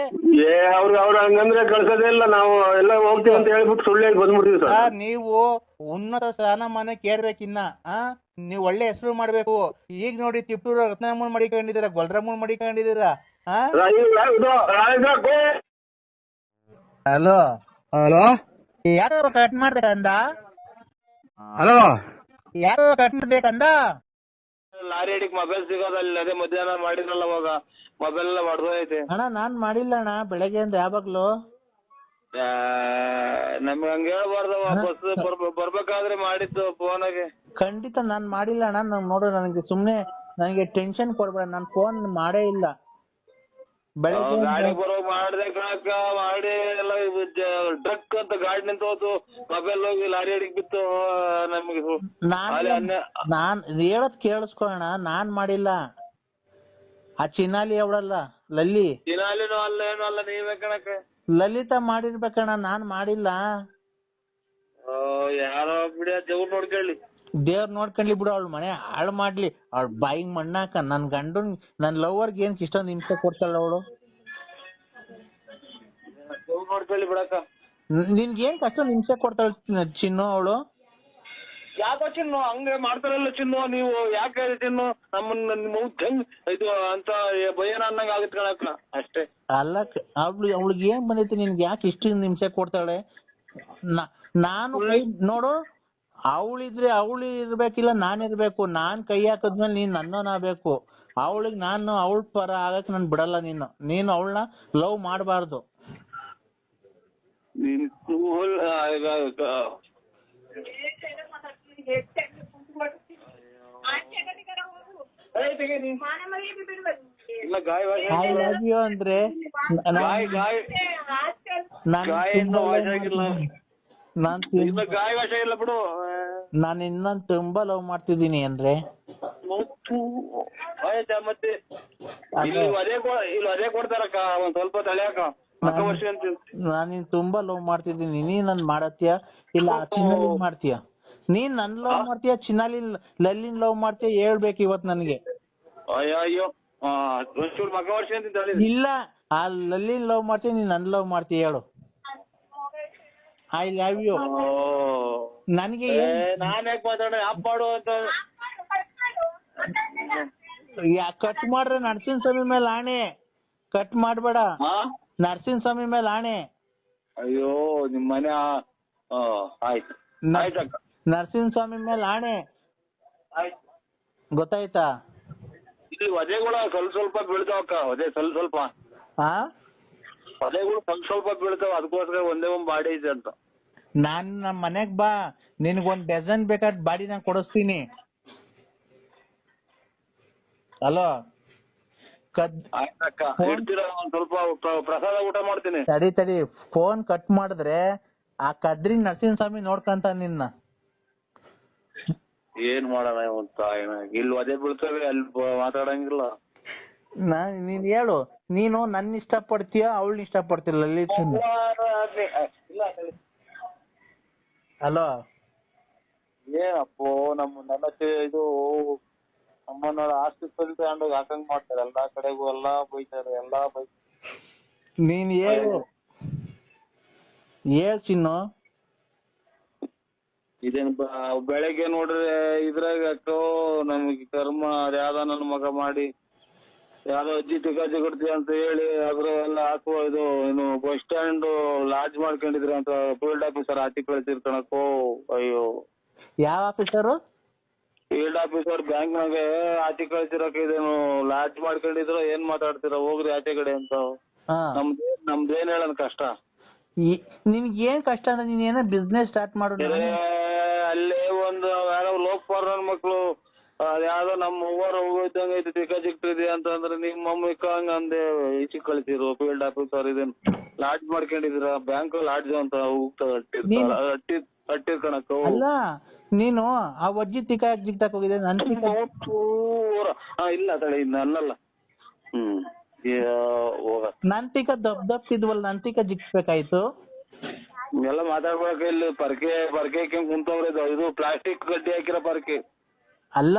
ಅವ್ರು ಹಂಗಂದ್ರೆ ಕಳ್ಸೋದೇ ಇಲ್ಲ, ನಾವು ಎಲ್ಲ ಹೋಗ್ತೀವಿ ಅಂತ ಹೇಳ್ಬಿಟ್ಟು ಸುಳ್ಳು ಹೇಳಿ ಬಂದ್ಬಿಡ್ತೀವಿ ಸರ್. ನೀವು ಉನ್ನತ ಸ್ಥಾನಮಾನಕ್ಕೆ ಏರ್ಬೇಕಿನ್ನ, ನೀವು ಒಳ್ಳೆ ಹೆಸರು ಮಾಡ್ಬೇಕು. ಈಗ ನೋಡಿ ತಿಪ್ಟೂರು ರತ್ನಮ್ಮನ್ ಮಡಿಕೊಂಡಿದ್ದೀರಾ, ಗೊಲ್ರಮ್ಮನ್ ಮಡಿಕೊಂಡಿದ್ದೀರಾ. ಹಲೋ ಹಲೋ, ಯಾರು ಕಟ್ ಮಾಡ್ಬೇಕಂದ? ಹಲೋ, ಯಾರು ಕಟ್ ಮಾಡ್ಬೇಕಂದ? ಲಾರಿ ಹಿಡಿಕ್ ಮೊಬೈಲ್ ಸಿಗೋದಲ್ಲ, ಅದೇ ಮಧ್ಯಾಹ್ನ ಮಾಡಿದ್ರಲ್ಲ ಅವಾಗ ಮೊಬೈಲ್ ಎಲ್ಲ ಹೊಡೆದೋಯ್ತು. ಅಣ್ಣ ನಾನ್ ಮಾಡಿಲ್ಲ ಅಣ್ಣ, ಬೆಳಗ್ಗೆಯಿಂದ ಯಾವಾಗ್ಲೂ. ನಮ್ಗೆ ಹಂಗ ಹೇಳ್ಬಾರ್ದು, ಬಸ್ ಬರ್ಬೇಕಾದ್ರೆ ಮಾಡಿದ್ದು ಫೋನಾಗೆ. ಖಂಡಿತ ನಾನ್ ಮಾಡಿಲ್ಲ ಅಣ್ಣ. ನಾನ್ ನೋಡು, ನನಗೆ ಟೆನ್ಷನ್ ಕೊಡ್ಬೇಡ, ನಾನ್ ಫೋನ್ ಮಾಡೇ ಇಲ್ಲ. ಬೆಳಗ್ಗೆ ಗಾಡಿ ಬರೋ ಮಾಡ್ದೆ ಕಣಕ್ಕ, ಮಾಡಿ ಎಲ್ಲ ಟ್ರಕ್ ಅಂತ ಗಾಡಿ ನಿಂತು ಮೊಬೈಲ್ ಹೋಗಿ ಲಾರಿ ಹಿಡಿಕ್ ಬಿತ್ತು ನಮ್ಗೆ. ನಾನ್ ಹೇಳದ್ ಕೇಳಿಸ್ಕೊಳ್ಳೋಣ, ನಾನ್ ಮಾಡಿಲ್ಲ. ಆ ಚಿನ್ನಾಲಿ ಅವಳಲ್ಲ ಲಲ್ಲಿ, ಚಿನಾಲಿನೂ ಅಲ್ಲ ಏನು ಅಲ್ಲ, ನೀವೇ ಕಣಕ್ಕ. ಲಲಿತಾ ಮಾಡಿರ್ಬೇಕಣ್ಣ, ನಾನ್ ಮಾಡಿಲ್ಲ. ಯಾರೋ ಬಿಡಿ, ದೇವ್ರು ನೋಡ್ಕೊಳ್ಳಿ. ದೇವ್ರ ನೋಡ್ಕೊಂಡ್ಲಿ ಬಿಡು, ಅವಳ ಮನೆ ಹಾಳು ಮಾಡ್ಲಿ, ಅವಳ ಬಾಯಿಗೆ ಮಣ್ಣಾಕ. ನನ್ ಗಂಡನ್ ನನ್ ಲವರ್ಗೆ ಏನ್ ಇಷ್ಟೊಂದು ಹಿಂಸೆ ಕೊಡ್ತಾಳ ಅವಳು. ನೋಡ್ಕೊಳ್ಳಿ ಬಿಡಕ್ಕ. ನಿನ್ಗೇನ್ ಅಷ್ಟೊಂದು ಹಿಂಸೆ ಕೊಡ್ತಾಳ ಚಿನ್ನು ಅವಳು? ಯಾಕೋ ಚಿನ್ನು ಹಂಗೆ ಮಾಡ್ತಾರಲ್ಲ ಚಿನ್ನು ನೀವು ಯಾಕೆ ಚಿನ್ನು ನಮ್ಮನ್ನ ಹೆಂಗ್ ಇದು ಅಂತ ಭಯನ ಅನ್ನಂಗ ಆಗುತ್ತೆ ಕಣಕ್ಕ ಅಷ್ಟೇ. ಅಲ್ಲ ಅವಳಿಗೆ ಏನ್ ಬಂದೈತೆ ನಿನ್ಗೆ ಯಾಕೆ ಇಷ್ಟು ಹಿಂಸೆ ಕೊಡ್ತಾಳೆ? ನಾನು ನೋಡು ಅವಳಿದ್ರೆ ಅವಳು ಇರ್ಬೇಕಿಲ್ಲ ನಾನಿರ್ಬೇಕು. ನಾನ್ ಕೈ ಹಾಕದ್ಮೇಲೆ ನೀನ್ ನನ್ನೋನಾಗಬೇಕು. ಅವಳಿಗೆ ನಾನು ಅವಳ ಪರ ಆಗಕ್ ನಾನು ಬಿಡಲ್ಲ. ನೀನು ಅವಳನ್ನ ಲವ್ ಮಾಡಬಾರ್ದು. ಐ ಲವ್ ಯು ಅಂದ್ರೆ ನಾನು ಇನ್ನೊಂದು ತುಂಬಾ ಲವ್ ಮಾಡ್ತಿದ್ದೀನಿ ಅಂದ್ರೆ ಮತ್ತೆ ಅದೇ ಕೊಡ್ತಾರಕ್ಕ ಒಂದ್ ಸ್ವಲ್ಪ ತಲೆಯಾಕ ನಾನು ತುಂಬಾ ಲವ್ ಮಾಡ್ತಿದ್ದೀನಿ. ನೀನ್ ನನ್ ಮಾಡತ್ತೀಯ ಇಲ್ಲ ಚಿನ್ನಾಲಿನ್ ಮಾಡ್ತೀಯ? ನೀನ್ ನನ್ ಲವ್ ಮಾಡ್ತೀಯ ಚಿನ್ನಾಲಿನ್ ಲಲ್ಲಿನ್ ಲವ್ ಮಾಡ್ತೀಯ ಹೇಳ್ಬೇಕು ಇವತ್ ನನ್ಗೆ. ಅಯ್ಯೋ ಒಂಚೂರು ಮಗ ವರ್ಷ ಅಂತ ಇಲ್ಲ ಆ ಲಲ್ಲಿನ್ ಲವ್ ಮಾಡ್ತೀಯ ನೀನ್ ನನ್ ಲವ್ ಮಾಡ್ತೀಯ ಹೇಳು. I love you. ನನ್ಗೆ ನಾನ್ ಯಾಕೆ ಮಾತಾಡ ಆಪ್ ಮಾಡು ಅಂತ ಕಟ್ ಮಾಡ್ರೆ ನರಸಿಂಹ ಸ್ವಾಮಿ ಮೇಲೆ ಆಣೆ. ಕಟ್ ಮಾಡ್ಬೇಡ. ನರಸಿಂಹ ಸ್ವಾಮಿ ಮೇಲೆ ಆಣೆ. ಅಯ್ಯೋ ನಿಮ್ ಮನೆ ಆಯ್ತು ನರಸಿಂಹ ಸ್ವಾಮಿ ಮೇಲೆ ಆಣೆ. ಗೊತ್ತಾಯ್ತಾ? ಇಲ್ಲಿ ವಧೆಗಳು ಸ್ವಲ್ಪ ಬೀಳ್ತಾವಕ್ಕ. ವಧೆ ಸ್ವಲ್ಪ ವಧೆಗಳು ಸ್ವಲ್ಪ ಬೀಳ್ತಾವ. ಅದಕ್ಕೋಸ್ಕರ ಒಂದೇ ಒಂದ್ ಬಾಡಿ ಇದೆ ಅಂತ. ನಾನ್ ನಮ್ ಮನೆಗ್ ಬಾ, ನಿನ್ಗೊಂದ್ ಡಜನ್ ಬೇಕಾದ ಬಾಡಿ ನಾನು ಕೊಡಿಸ್ತೀನಿ. ಹಲೋ ಆಯ್ತಕ್ಕ ಇರ್ತೀರಾ? ಒಂದ್ ಸ್ವಲ್ಪ ಪ್ರಸಾದ ಊಟ ಮಾಡ್ತೀನಿ. ತಡಿ ಫೋನ್ ಕಟ್ ಮಾಡಿದ್ರೆ ಆ ಕದ್ರಿ ನರಸಿಂಹ ಸ್ವಾಮಿ ನೋಡ್ಕಂತ ನಿನ್ನ. ಏನ್ ಮಾಡೋಣ ಅಂತ ಇಲ್ಲಿ ಅದೇ ಬೀಳ್ತವೆ ಅಲ್ಲಿ ಮಾತಾಡಂಗಿಲ್ಲ. ನೀನ್ ಹೇಳು, ನೀನು ನನ್ನ ಇಷ್ಟ ಪಡ್ತೀಯ ಅವಳನ್ನ ಇಷ್ಟ ಪಡ್ತಿಲ್ಲ? ಹಲೋ ಏನಪ್ಪೋ ನಮ್ಮನ್ನೆಲ್ಲ ಇದು ನಮ್ಮನ್ನ ಆಸ್ತಿ ತಗೊಂಡು ಹಾಕಂಗ್ ಮಾಡ್ತಾರೆ. ಎಲ್ಲಾ ಕಡೆಗೂ ಎಲ್ಲಾ ಬೈತಾರೆ. ನೀನ್ ಹೇಳು ಚಿನ್ನು. ಇದೇನ್ ಬೆಳಗ್ಗೆ ನೋಡ್ರೆ ಇದ್ರಾಗ ಅಕ್ಕೋ ನಮ್ಗೆ ಕರ್ಮ ಅದ್ಯಾವ್ದ ನನ್ನ ಮಗ ಮಾಡಿ ಯಾವ್ದೋ ಅಜ್ಜಿ ತಿಗಾಜಿ ಕೊಡ್ತೀವಿ ಅಂತ ಹೇಳಿ ಅದ್ರ ಎಲ್ಲ ಹಾಕುವ ಇದು ಏನು ಬಸ್ ಸ್ಟ್ಯಾಂಡ್ ಲಾಡ್ಜ್ ಮಾಡ್ಕೊಂಡಿದ್ರ ಅಂತ ಫೀಲ್ಡ್ ಆಫೀಸರ್ ಆಚೆ ಕಳ್ಸಿರ್ತಾನಕ್ಕೋ. ಅಯ್ಯೋ ಯಾವ ಆಫೀಸರು? ಫೀಲ್ಡ್ ಆಫೀಸರ್ ಬ್ಯಾಂಕ್ನಾಗೆ ಆಚೆ ಕಳ್ಸಿರಕ ಇದೇನು ಲಾಡ್ಜ್ ಮಾಡ್ಕೊಂಡಿದ್ರು. ಏನ್ ಮಾತಾಡ್ತೀರ ಹೋಗ್ರಿ ಆಚೆ ಕಡೆ ಅಂತ. ನಮ್ದೇನ್ ಹೇಳನ್ ಕಷ್ಟ? ನಿನ್ಗೆ ಏನ್ ಕಷ್ಟ ಅಂದ್ರೆ ನೀನ್ ಏನೋ ಬಿಸ್ನೆಸ್ ಸ್ಟಾರ್ಟ್ ಮಾಡು. ಅಲ್ಲೇ ಒಂದು ಯಾರೋ ಲೋಕಪಾಲ್ ನನ್ ಮಕ್ಳು ಅದ್ಯಾವ್ದೋ ನಮ್ಮ ಹೂವಾರ ಹೋಗೋದಂಗ ಐತಿ ತಿಕ್ಕಾಜಿಕ್ಟಿದೆ ಅಂತಂದ್ರೆ ನಿಮ್ಮ ಮಮ್ಮಿ ಹಂಗ ಅಂದೆ ಈಚೆ ಕಳ್ಸಿರು ಫೀಲ್ಡ್ ಆಫೀಸರ್. ಇದೇನ್ ಲಾಡ್ಜ್ ಮಾಡ್ಕೊಂಡಿದೀರ? ಬ್ಯಾಂಕ್ ಲಾಡ್ಜ್ ಅಂತ ಅಟ್ಟಿರ್ ಕಣಕ್ಕ. ಅಲ್ಲ ನೀನು ಆ ಅಜ್ಜಿ ತಿಕ್ಕಾಕ್ ಹೋಗಿದೆ ಇಲ್ಲ ತಡೆ ಇನ್ನ ಅನ್ನಲ್ಲ. ನನ್ ಟಿಕ ದಪ್ಪಿದ್ವಲ್ಲ ನನ್ ಟಿಕ ಜಿಕ್ಸ್ಬೇಕಾಯ್ತು. ಎಲ್ಲ ಮಾತಾಡ್ಬೇಕ ಇಲ್ಲಿ ಪರ್ಕೆ ಕುಂತವ್ರೆ. ಇದು ಪ್ಲಾಸ್ಟಿಕ್ ಗಡ್ಡಿ ಹಾಕಿರೋ ಪರ್ಕೆ ಅಲ್ಲ.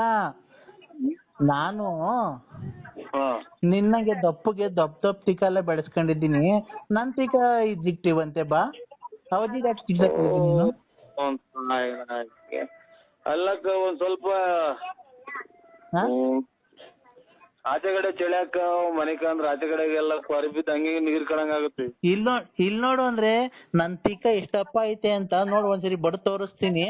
ನಾನು ನಿನ್ನಗೆ ದಪ್ಪಗೆ ದಪ್ಪ ಟಿಕಲ್ಲೇ ಬೆಳೆಸ್ಕೊಂಡಿದ್ದೀನಿ. ನನ್ ಟಿಕ ಜಿಕ್ಟಿವಂತೆ ಬಾ ಅವಧಿ ನೀನು ಅಲ್ಲಕ್ಕ ಒಂದ್ ಸ್ವಲ್ಪ ಆಚೆ ಕಡೆ ಚಳಿಯಾಕ ಮನೆಕ ಅಂದ್ರೆ ಆಚೆ ಕಡೆಗೆಲ್ಲ ಕೊರಬಿದ್ದು ಹಂಗೆ ನೀರ್ ಕಣಂಗ್ ಆಗುತ್ತೆ. ಇಲ್ ನೋಡು ಅಂದ್ರೆ ನನ್ ಟಿಕ ಎಷ್ಟಪ್ಪ ಐತೆ ಅಂತ ನೋಡು. ಒಂದ್ಸರಿ ಬಡ ತೋರಿಸ್ತೀನಿ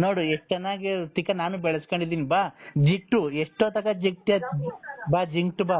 ನೋಡು ಎಷ್ಟ್ ಚೆನ್ನಾಗಿ ಟಿಕ ನಾನು ಬೆಳೆಸ್ಕೊಂಡಿದೀನಿ. ಬಾ ಜಿಕ್ಟು ಎಷ್ಟೋ ತಕ ಜಿಕ್ಟ ಬಾ ಜಿಂಕ್ಟ್ ಬಾ.